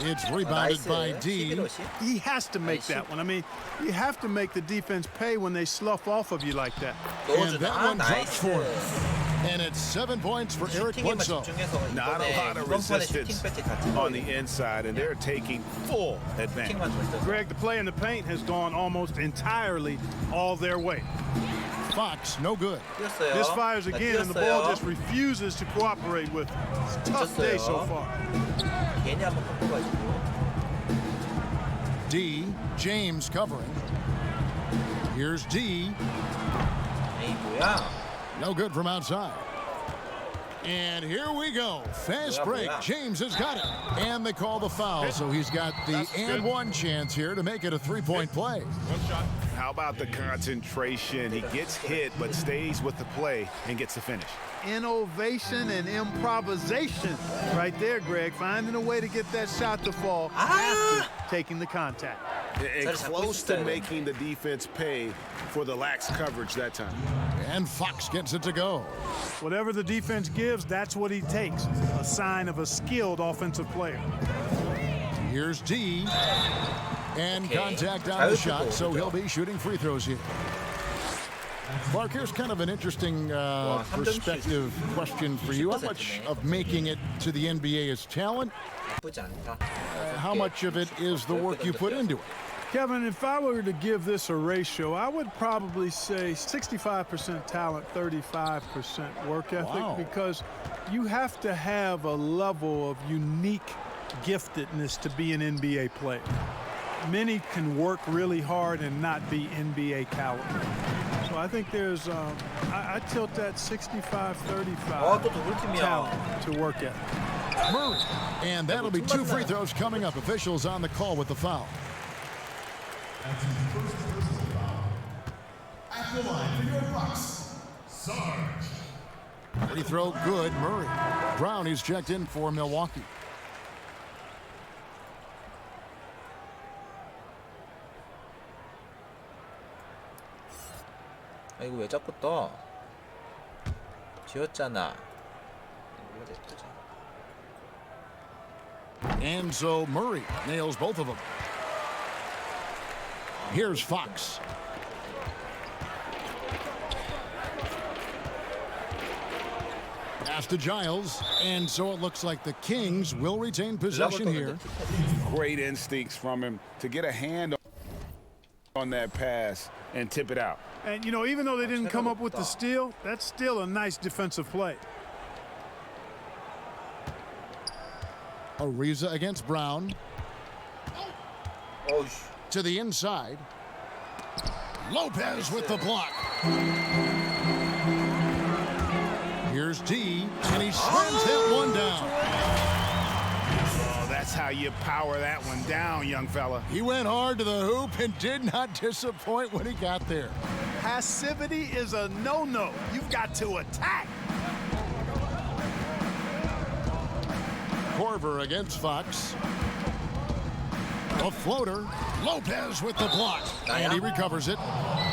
It's rebounded 나이스. by D. 11호씩. He has to make that one. I mean, you have to make the defense pay when they slough off of you like that. And 넣어주나? that one drops for 나이스. him. And it's 7 points for Eric 슈팅에만 Bledsoe. 집중해서 Not a 이번에 lot of 이번 판에 resistance 슈팅 배치 같이 on the inside, and they're taking full advantage. 슈팅만 줬어. Greg, the play in the paint has gone almost entirely all their way. Fox, no good. 뛰었어요. Misfires 나 again, and the ball 뛰었어요. just refuses to cooperate with it. It's a tough day so 뛰었어요. far. 괜히 한번 바꿔가지고. D. James covering. Here's D. 에이 뭐야? No good from outside. And here we go. Fast break. James has got it. And they call the foul, so he's got the and one chance here to make it a three-point play. How about the concentration? He gets hit, but stays with the play and gets the finish. Innovation and improvisation right there, Greg. Finding a way to get that shot to fall after taking the contact. And close to making the defense pay for the lax coverage that time. And Fox gets it to go. Whatever the defense gives, that's what he takes. A sign of a skilled offensive player. Here's D. And Okay. contact on the shot, so he'll be shooting free throws here. Clark, here's kind of an interesting perspective question for you. How much of making it to the NBA is talent? 나쁘지 않다. How much of it is the work you put into it? Kevin, if I were to give this a ratio, I would probably say 65% talent, 35% work ethic, Wow. because you have to have a level of unique giftedness to be an NBA player. Many can work really hard and not be NBA caliber. So I think there's, I tilt that 65-35 또 누굴 팀이야? talent to work ethic. Murray. And that'll be 2 free throws coming up. Officials on the call with the foul. At the line for your Bucks, Sarge. Free throw good, Murray. Brown is checked in for Milwaukee. 아 이거 왜 자꾸 떠? 지웠잖아. 이거 냅두자. And so Murray nails both of them. Here's Fox. Pass to Giles, and so it looks like the Kings will retain possession here. Great instincts from him to get a hand on that pass and tip it out. And, you know, even though they didn't come up with the steal, that's still a nice defensive play. Ariza against Brown. 어우씨. To the inside. Lopez with the block. Here's D, and he slams that one down. Oh, that's how you power that one down, young fella. He went hard to the hoop and did not disappoint when he got there. Passivity is a no-no. You've got to attack. Korver against Fox. A floater. Lopez with the block. And he recovers it.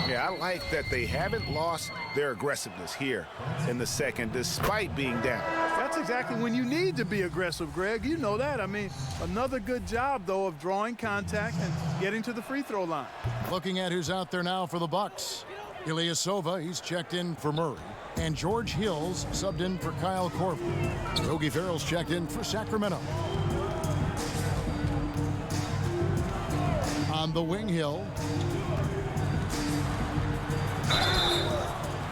Yeah, I like that they haven't lost their aggressiveness here in the second, despite being down. That's exactly when you need to be aggressive, Greg. You know that. I mean, another good job, though, of drawing contact and getting to the free throw line. Looking at who's out there now for the Bucks. Ilyasova, he's checked in for Murray. And George Hill's subbed in for Kyle Korver. Yogi Ferrell's checked in for Sacramento. On the wing, Hill.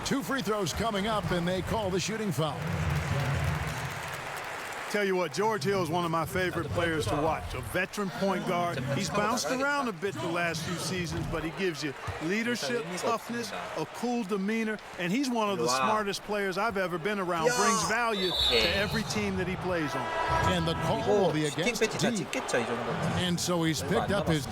2 free throws coming up, and they call the shooting foul. Tell you what, George Hill is one of my favorite players to watch. A veteran point guard. He's bounced around a bit the last few seasons, but he gives you leadership, toughness, a cool demeanor, and he's one of the smartest players I've ever been around. Brings value to every team that he plays on. And the call will be against 슈팅 배치 다 D. 찍겠죠 이 정도면. And so he's picked up his...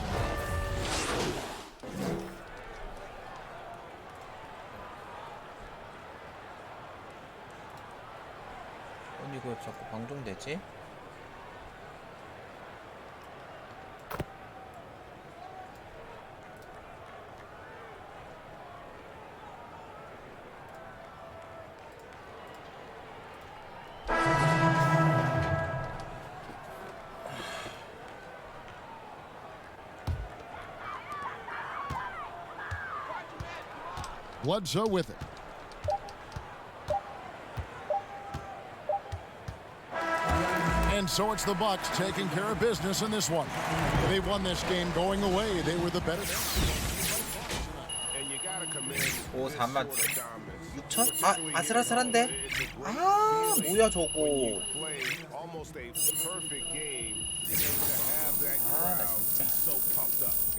아니 이거 왜 자꾸 방종되지? Bledsoe with it. And so it's the Bucks taking care of business in this one. They won this game going away. They were the better. 오 4만 6천? 아 아슬아슬한데? 아 뭐야 저거.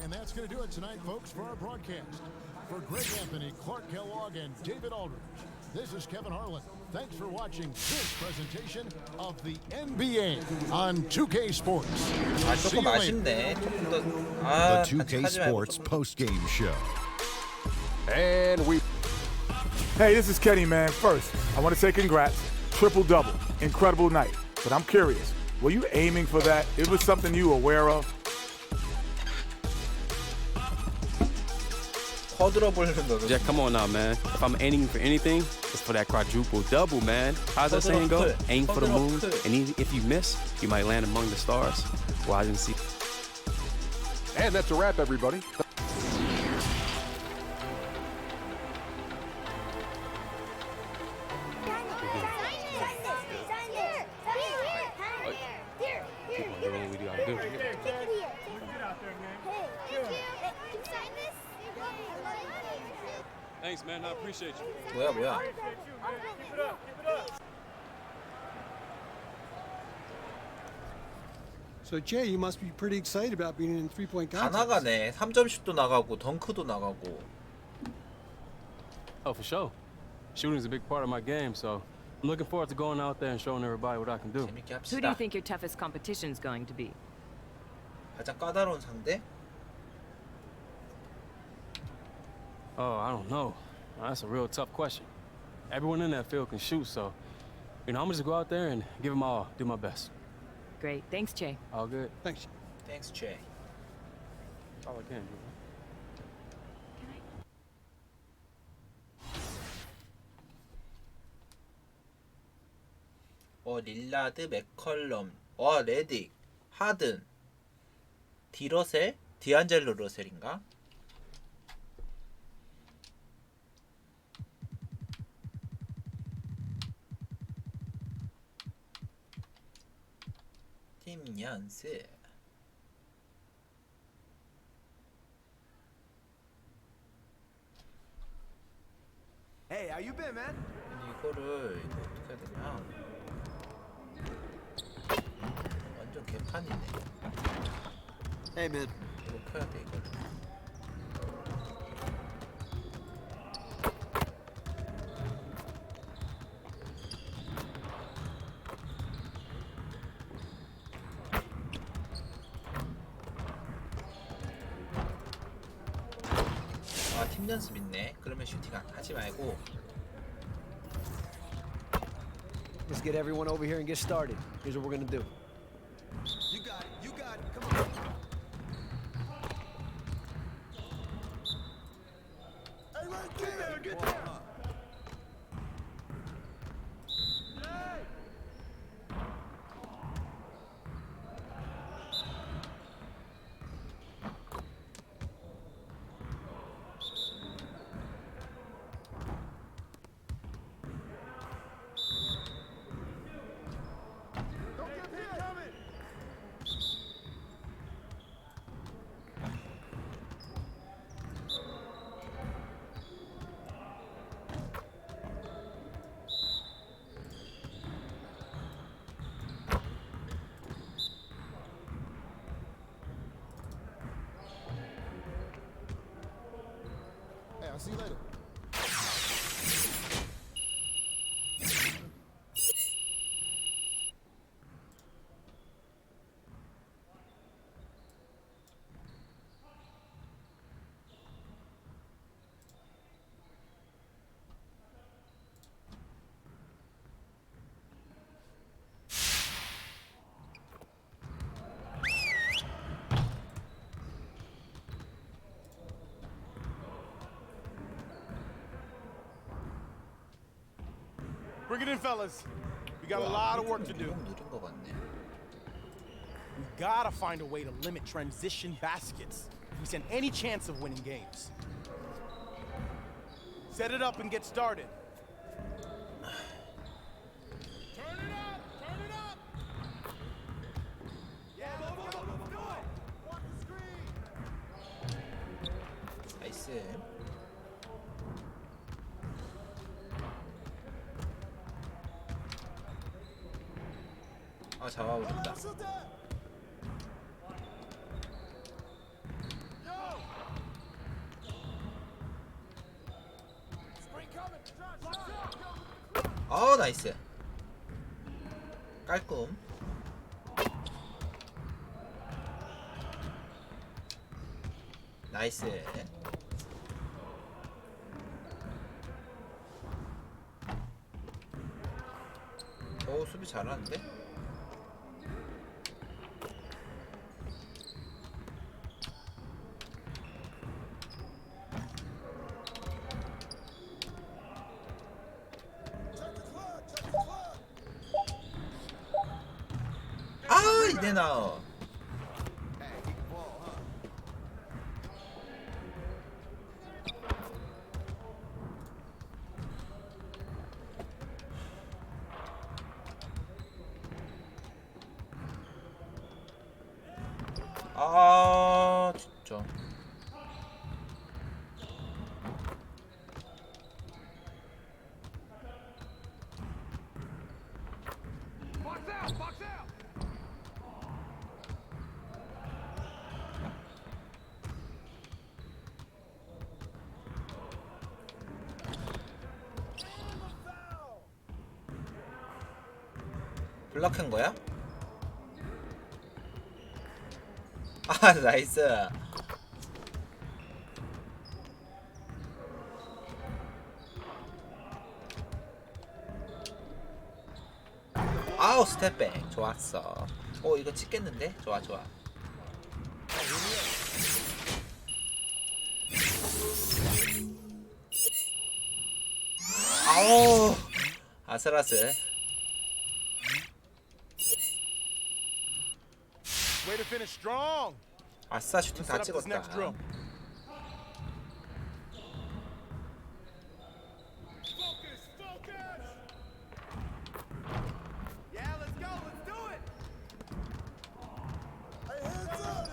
And that's going to do it tonight, folks, for our broadcast. For Greg Anthony, Clark Kellogg, and David Aldridge, this is Kevin Harlan. Thanks for watching this presentation of the NBA on 2K Sports. 아 조금 아쉽네. 조금 더. 아 The 2K Sports post-game show. And we. Hey, this is Kenny, man. First, I want to say congrats. Triple-double. Incredible night. But I'm curious, were you aiming for that? It was something you were aware of? Jack, come on now, man. If I'm aiming for anything, it's for that quadruple double, man. How's that saying go? Aim for the moon, and if you miss, you might land among the stars. Well, I didn't see. And that's a wrap, everybody. Thanks, man. I appreciate you. 뭐야. So Jay, you must be pretty excited about being in three-point 다 contest. 나가네. 3점슛도 나가고 덩크도 나가고. Oh, for sure. Shooting's a big part of my game, so I'm looking forward to going out there and showing everybody what I can do. 재밌게 Who do you 합시다. think your toughest competition's going to be? 가장 까다로운 상대? Oh, I don't know. That's a real tough question. Everyone in that field can shoot, so I'm gonna just go out there and give them all, do my best. Great. Thanks, Che. All good. Thanks. Thanks, Jay. All I can do. 릴라드, 맥컬럼, 레딕, 하든, 디러셀? 디안젤로 러셀인가? 팀 연습. Hey, how you been, man? 이거를 이거 어떻게 해야 되냐? 완전 개판이네. Hey, man. 이거 켜야 돼 이거. 팀 연습 있네. 그러면 슈팅 하지 말고. Let's get everyone over here and get started. Here's what we're gonna do. You got it. You got it. Come on. Hey, right there. Get there. Hey, I'll see you later. Bring it in, fellas. We got a lot of work to do. 느린 거 같네. We gotta find a way to limit transition baskets if we stand any chance of winning games. Set it up and get started. 나이스. 아 잡아버렸다. 아 나이스. 깔끔. 나이스. 오 수비 잘하는데? 아 이제 나. 아 진짜. 블락한 거야? 아 나이스. 아우 스텝백 좋았어. 오 이거 찍겠는데? 좋아 좋아. 아우 아슬아슬. Way to finish strong. 아싸 슈팅 다 찍었다. Yeah, let's go. Let's do it. Hey, hands up.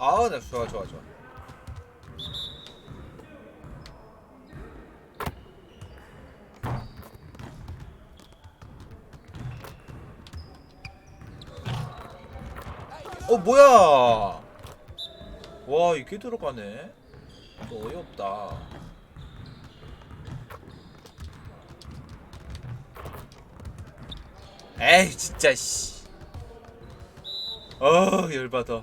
아우 나 좋아 좋아 좋아. 뭐야? 와 이게 들어가네. 이거 어이없다. 에이 진짜 씨. 열받아.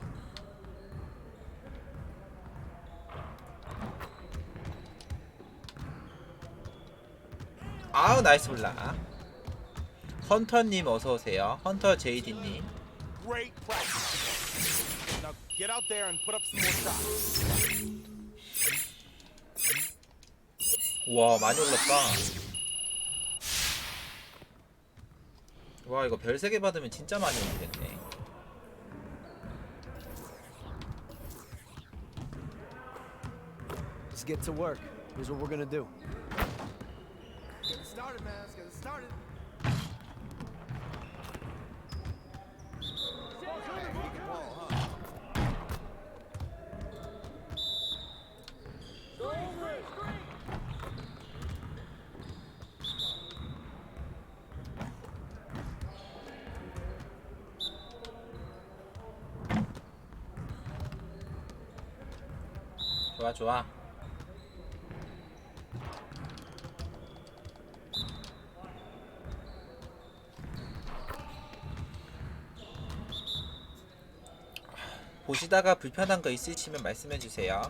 아우 나이스 블락. 헌터님 어서오세요. 헌터 제이디님. Great practice. Now get out there and put up some more shots. 와 많이 올랐다. 와 이거 별 3개 받으면 진짜 많이 올리겠네. Let's get to work. Here's what we're gonna do. Get it started, man. Let's get it started. 좋아 좋아. 보시다가 불편한 거 있으시면 말씀해 주세요.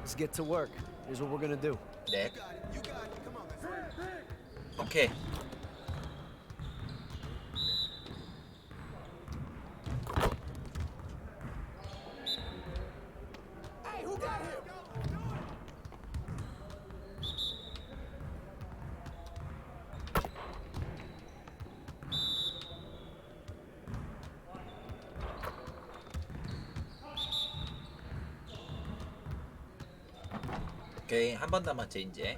Let's get to work. Here's what we're gonna do. 네. 오케이. 오케이, 한 번 남았죠 이제.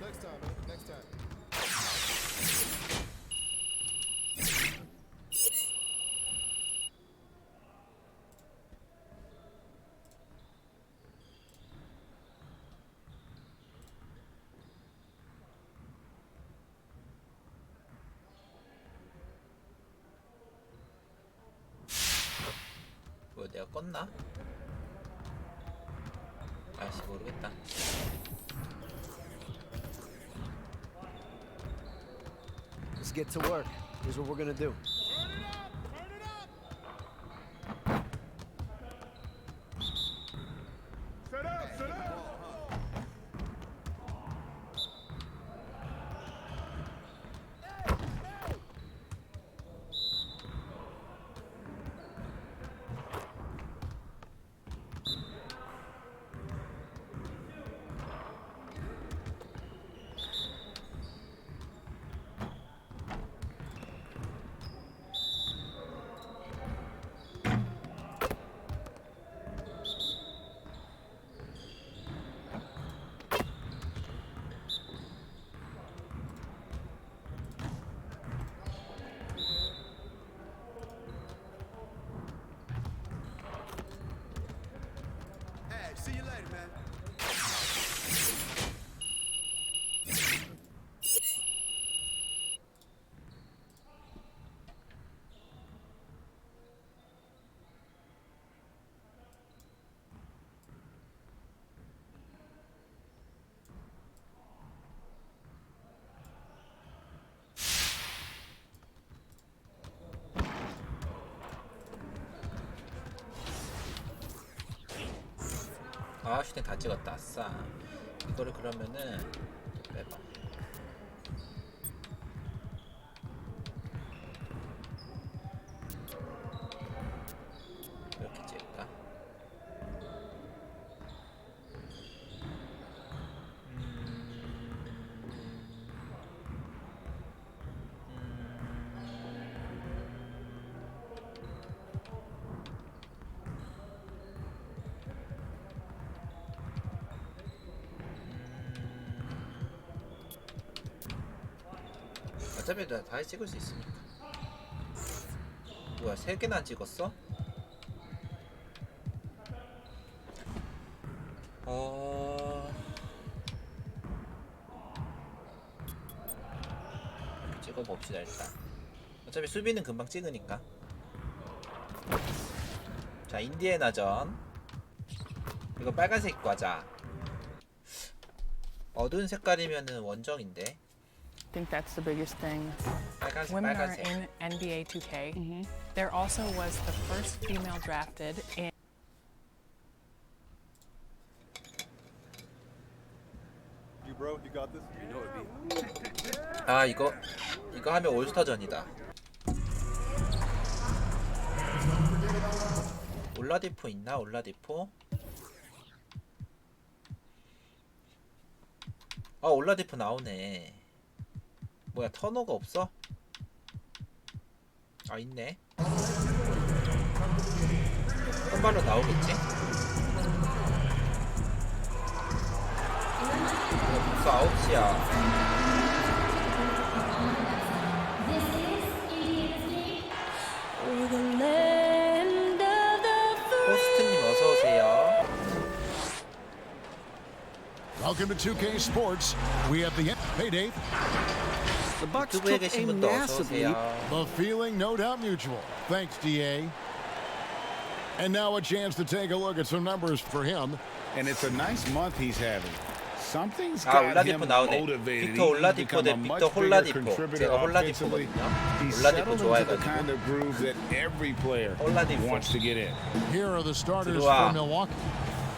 Next time, man. Next time. 뭐 내가 껐나? 아씨 모르겠다. Let's get to work. Here's what we're gonna do. Set up, set up. Hey, see you later, man. 아 슈팅 다 찍었다. 아싸. 이거를 그러면은 빼봐. 이렇게 찍을까? 어차피 다 찍을 수 있으니까. 뭐야 3개나 안 찍었어? 이렇게 찍어봅시다 일단. 어차피 수비는 금방 찍으니까. 자 인디애나전. 이거 빨간색 과자. 어두운 색깔이면은 원정인데. I think that's the biggest thing. 빨간색 Women are 빨간색. in NBA 2K. There also was the first female drafted in. You bro, you got this? You know it, 아 이거 하면 올스타전이다. 올라디포 있나? 올라디포? 아 올라디포 나오네. 뭐야 터너가 없어? 아 있네. 선발로 나오겠지? 벌써 9시야. 호스트님 어서오세요. Welcome to 2K Sports. We have the payday. The Bucks 유튜브에 took a 계신 분도 massive leap. 어서오세요. The feeling no doubt mutual. Thanks, DA. And now a chance to take a look at some numbers for him. And it's a nice month he's having. Something's 아 got him 올라디포 나오네. motivated. 빅터 올라디포 대 빅터 홀라디포. 제가 홀라디포거든요. 올라디포 좋아해가지고. kind of groove that every player 홀라디포. wants to get in. Here are the starters 들어와. for Milwaukee.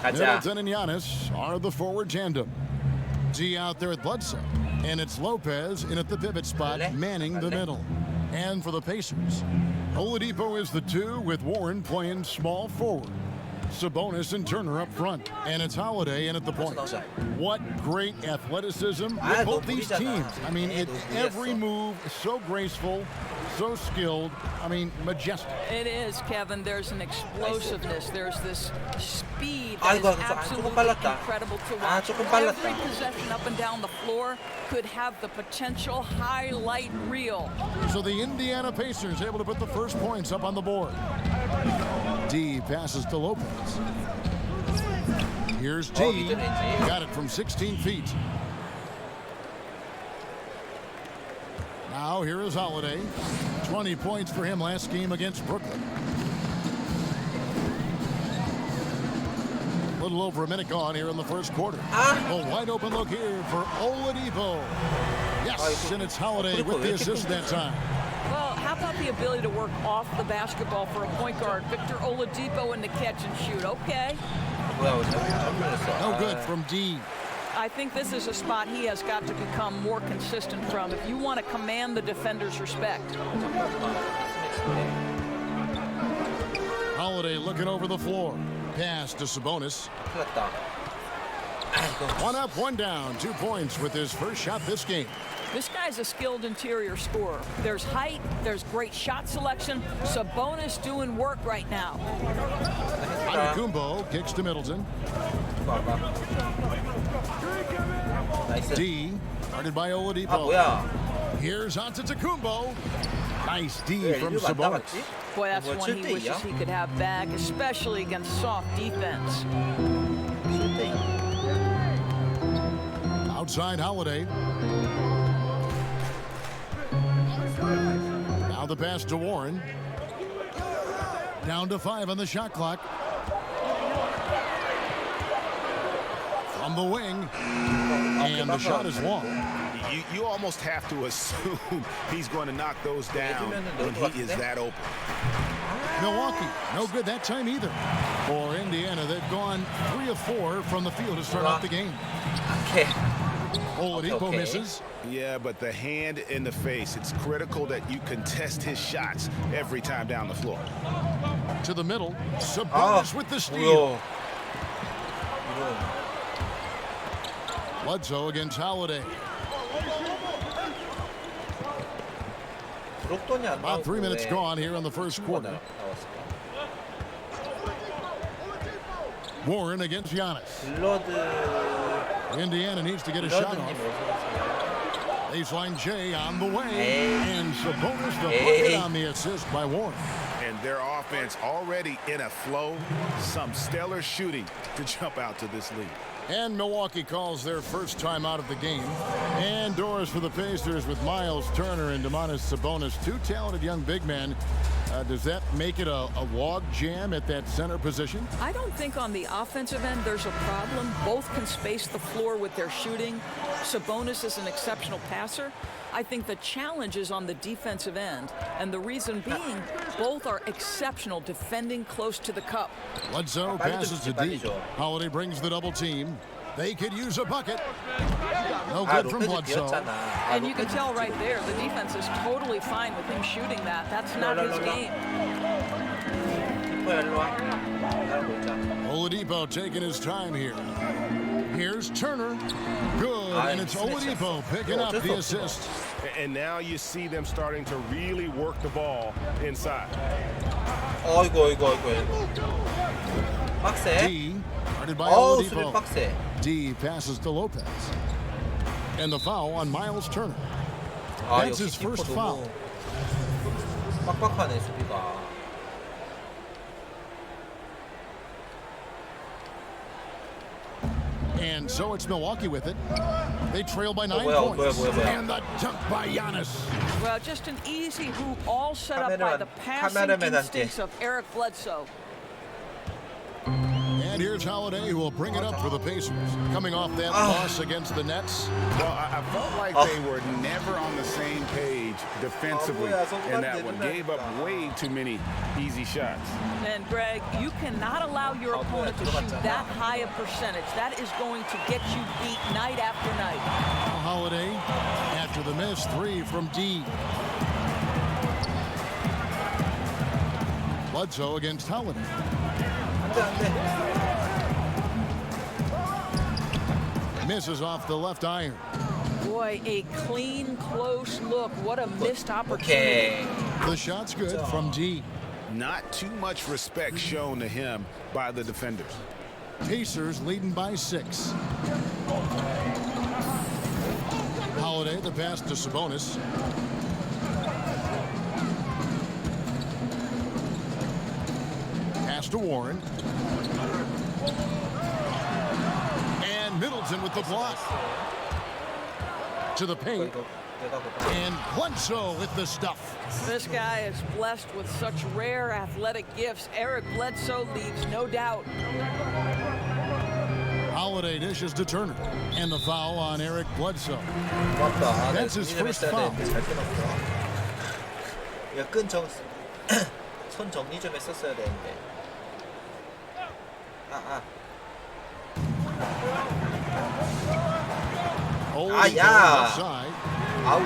가자. Middleton and Giannis are the forward tandem. D out there at Bledsoe. And it's Lopez in at the pivot spot, manning the middle. And for the Pacers, Oladipo is the 2 with Warren playing small forward. Sabonis and Turner up front. And it's Holiday in at the point. What great athleticism with both these teams. I mean, every move is so graceful, so skilled. I mean, majestic. It is, Kevin. There's an explosiveness. There's this speed 아 that is 이거 조금 absolutely 빨랐다. incredible to 아 watch. 조금 Every 빨랐다. possession up and down the floor could have the potential highlight reel. So the Indiana Pacers able to put the first points up on the board. D passes to Lopez. Here's D. Got it from 16 feet. Now here is Holiday. 20 points for him last game against Brooklyn. A little over a minute gone here in the first quarter. A wide open look here for Oladipo. Yes, and it's Holiday with the assist that time. Well, how about the ability to work off the basketball for a point guard? Victor Oladipo in the catch and shoot. Okay. No good from D. I think this is a spot he has got to become more consistent from if you want to command the defender's respect. Holiday looking over the floor. Pass to Sabonis. One up, one down. 2 points with his first shot this game. This guy's a skilled interior scorer. There's height, there's great shot selection. Sabonis doing work right now. Antetokounmpo kicks to Middleton. D, guarded by Oladipo. Here's Antetokounmpo. Nice D from Sabonis. Boy, that's one he wishes he could have back, especially against soft defense. Outside Holiday. Now the pass to Warren. Down to 5 on the shot clock. From the wing. And the shot is long. You almost have to assume he's going to knock those down when he is that open. Milwaukee, no good that time either. For Indiana, they've gone 3 of 4 from the field to start off the game. Oladipo misses. Yeah, but the hand in the face, it's critical that you contest his shots every time down the floor. To the middle, Sabonis with the steal. Bledsoe against Holiday. About 3 minutes gone here in the first quarter. Warren against Giannis. Indiana needs to get a shot off. Baseline J on the way. And Sabonis the bucket on the assist by Warren. And their offense already in a flow. Some stellar shooting to jump out to this lead. And Milwaukee calls their first time out of the game. And doors for the Pacers with Miles Turner and Domantas Sabonis, 2 talented young big men. Does that make it a log jam at that center position? I don't think on the offensive end there's a problem. Both can space the floor with their shooting. Sabonis is an exceptional passer. I think the challenge is on the defensive end, and the reason being both are exceptional defending close to the cup. Bledsoe passes to D. Holiday brings the double team. They could use a bucket. No good from Bledsoe. And you can tell right there, the defense is totally fine with him shooting that. That's not his game. Oladipo taking his time here. Here's Turner. Good, and it's Oladipo picking up the assist. And now you see them starting to really work the ball inside. 어이구. 빡세. D, guarded by 어우, 수비 Oladipo. 빡세. D passes to Lopez. And the foul on Miles Turner. 아, That's 역시 his first 키퍼 foul. 너무 빡빡하네, 수비가. And so it's Milwaukee with it. They trail by 9 뭐야. points. And the dunk by Giannis. Well, just an easy hoop, all set up by the passing 카메라맨한테. instincts of Eric Bledsoe. And here's Holiday, who will bring it up for the Pacers. Coming off that loss against the Nets. Well, I felt like they were never on the same page defensively in that one. Gave up way too many easy shots. And Greg, you cannot allow your opponent to shoot that high a percentage. That is going to get you beat night after night. Holiday, after the miss, 3 from D. Bledsoe against Holiday. Misses off the left iron. Boy, a clean, close look. What a missed opportunity. The shot's good from D. Not too much respect shown to him by the defenders. Pacers leading by 6. Holiday, the pass to Sabonis. Pass to Warren. And Middleton with the block. To the paint. And Bledsoe with the stuff. This guy is blessed with such rare athletic gifts. Eric Bledsoe leaves no doubt. Holiday dishes to Turner. And the foul on Eric Bledsoe. That's his first foul. 손 정리 좀 했었어야 되는데. Offside. 아우.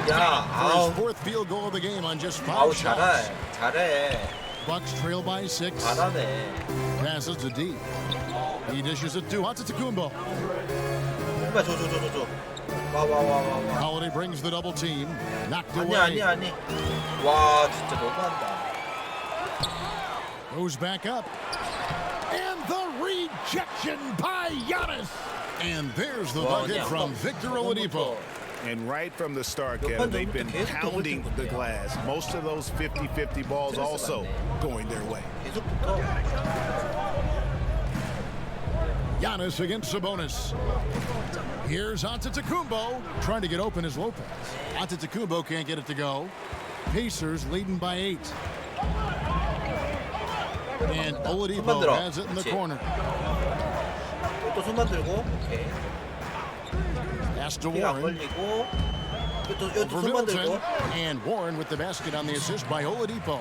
His fourth field goal of the game on just 5 아우, shots. 잘해. Bucks trail by 6. 잘하네. Passes to D. He dishes it to Antetokounmpo. 줘. 와. Holiday brings the double team. Knocked 아니. away. 와, 진짜 너무한다. Goes back up. And the rejection by Giannis. And there's the bucket from Victor Oladipo. And right from the start, Kevin, they've been pounding the glass. Most of those 50-50 balls also going their way. Giannis against Sabonis. Here's Antetokounmpo. Trying to get open is Lopez. Antetokounmpo can't get it to go. Pacers leading by 8. And Oladipo has it in the corner. 또 손만 들고. 오케이. Pass to Warren. 또 손만 들고. And Warren with the basket on the assist by Oladipo.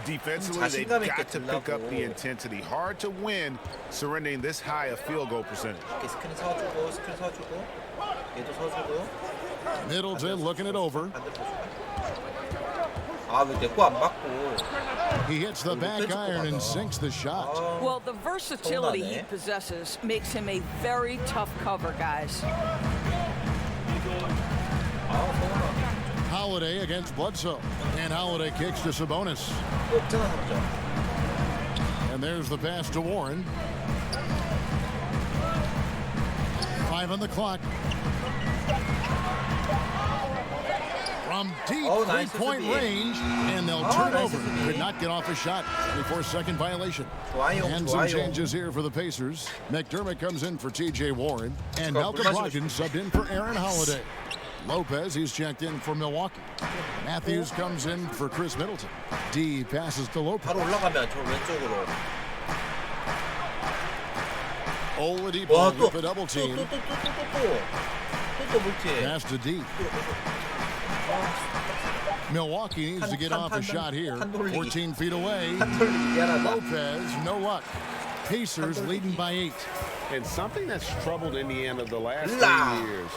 Defensively, they've got to pick up the intensity. Hard to win surrendering this high a field goal percentage. 스크린 서주고. 얘도 서주고. Middleton looking it over. 왜 내 거 안 맞고. He hits the back iron and sinks the shot. Well, the versatility he possesses makes him a very tough cover, guys. Holiday against Bledsoe. And Holiday kicks to Sabonis. And there's the pass to Warren. 5 on the clock. From deep three-point range, and they'll turn over. Could not get off a shot before second violation. And some changes here for the Pacers. McDermott comes in for T.J. Warren, and Malcolm Brogdon subbed in for Aaron Holiday. Lopez, he's checked in for Milwaukee. Matthews comes in for Chris Middleton. D passes to Lopez. 바로 올라가면 저 왼쪽으로. Oladipo with the double team. 또 multi. Pass to D. Milwaukee needs to get off a shot here. 14 feet away. Lopez, no luck. Pacers leading by 8. And something that's troubled Indiana the last 3 years,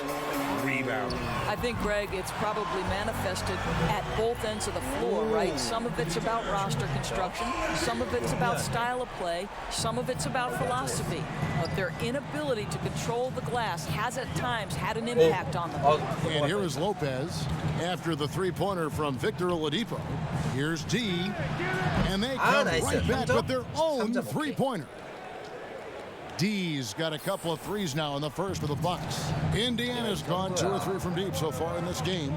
rebounding. I think, Greg, it's probably manifested at both ends of the floor, right? Some of it's about roster construction, some of it's about style of play, some of it's about philosophy. But their inability to control the glass has at times had an impact on them. And here is Lopez after the three-pointer from Victor Oladipo. Here's D, and they come right back with their own three-pointer. D's got a couple of threes now in the first for the Bucks. Indiana's gone 2 or 3 from deep so far in this game.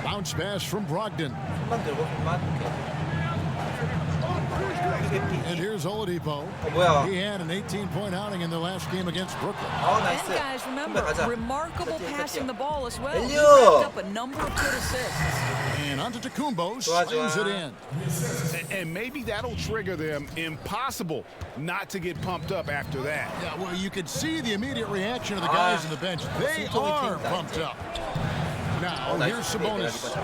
Bounce pass from Brogdon. And here's Oladipo. He had an 18-point outing in the last game against Brooklyn. And guys, remember, remarkable passing the ball as well. He racked up a number of good assists. And Antetokounmpo slams it in. And maybe that'll trigger them. Impossible not to get pumped up after that. Yeah, well, you could see the immediate reaction of the guys on the bench. They are pumped up. Now, here's Sabonis.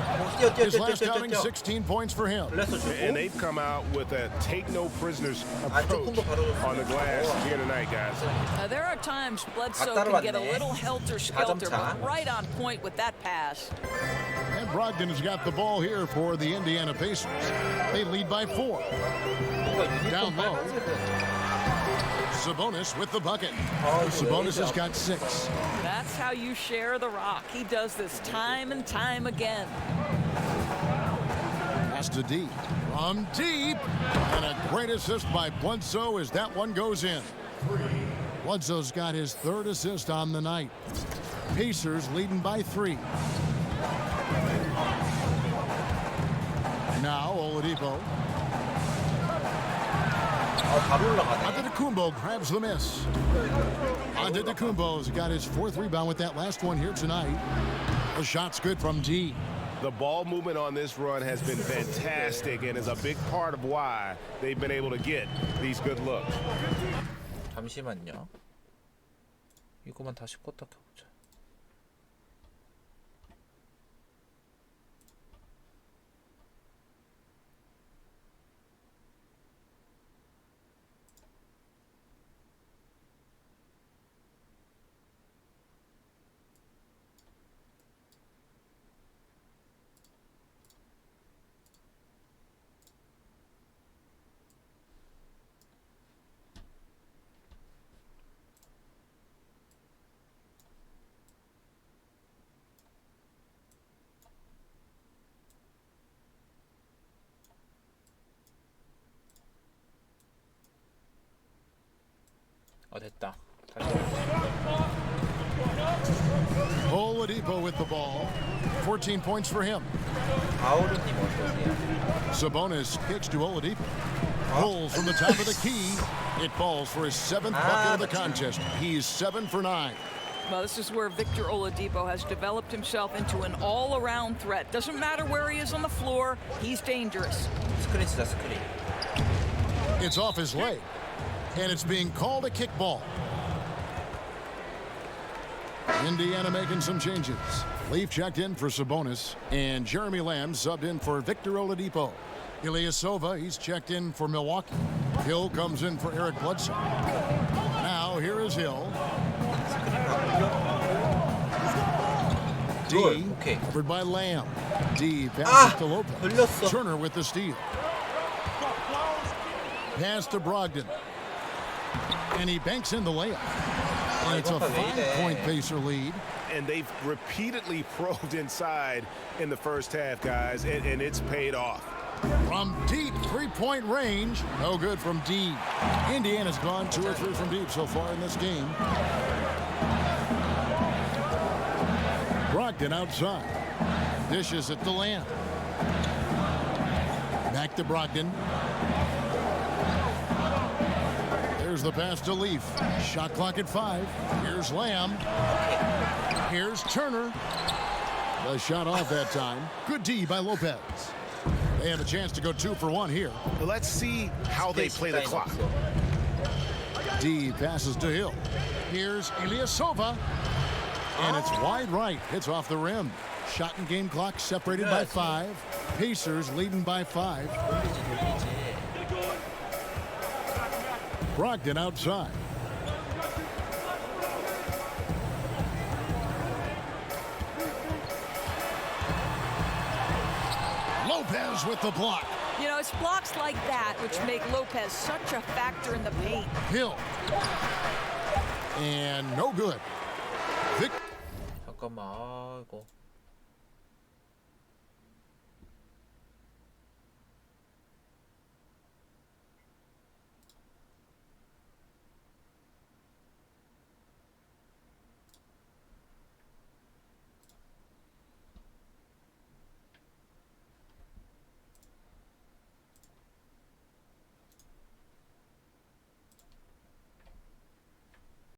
His last outing, 16 points for him. And they've come out with a take-no-prisoners approach on the glass here tonight, guys. There are times Bledsoe can get a little helter-skelter, but right on point with that pass. And Brogdon has got the ball here for the Indiana Pacers. They lead by 4. Down low. Sabonis with the bucket. Sabonis has got 6. That's how you share the rock. He does this time and time again. Pass to D. From deep. And a great assist by Bledsoe as that one goes in. Bledsoe's got his 3rd assist on the night. Pacers leading by 3. Now Oladipo. Antetokounmpo grabs the miss. Antetokounmpo's got his 4th rebound with that last one here tonight. The shot's good from D. The ball movement on this run has been fantastic and is a big part of why they've been able to get these good looks. 잠시만요. 이거만 다시 껐다 켜보자. 됐다. Oladipo with the ball. 14 points for him. 아우르님 어떠세요? Sabonis kicks to Oladipo. Pulls from the top of the key. It falls for his 7th bucket of the contest. He's 7 for 9. Well, this is where Victor Oladipo has developed himself into an all-around threat. Doesn't matter where he is on the floor, he's dangerous. 스크린이다 스크린. It's off his leg. And it's being called a kickball. Indiana making some changes. Leaf checked in for Sabonis, and Jeremy Lamb subbed in for Victor Oladipo. Ilyasova, he's checked in for Milwaukee. Hill comes in for Eric Bledsoe. Now here is Hill. D, covered by Lamb. D passes to Lopez. Turner with the steal. Pass to Brogdon. And he banks in the layup. And it's a 5-point Pacer lead. And they've repeatedly probed inside in the first half, guys, and it's paid off. From deep 3-point range, no good from D. Indiana's gone 2 or 3 from deep so far in this game. Brogdon outside. Dishes it to Lamb. Back to Brogdon. Here's the pass to Leaf. Shot clock at 5. Here's Lamb. Here's Turner. The shot off that time. Good D by Lopez. They have a chance to go 2 for 1 here. Let's see how they play the clock. D passes to Hill. Here's Ilyasova. And it's wide right. Hits off the rim. Shot and game clock separated by 5. Pacers leading by 5. Brogdon outside. Lopez with the block. You know, it's blocks like that which make Lopez such a factor in the paint. Hill. And no good. 잠깐만. 아, 이거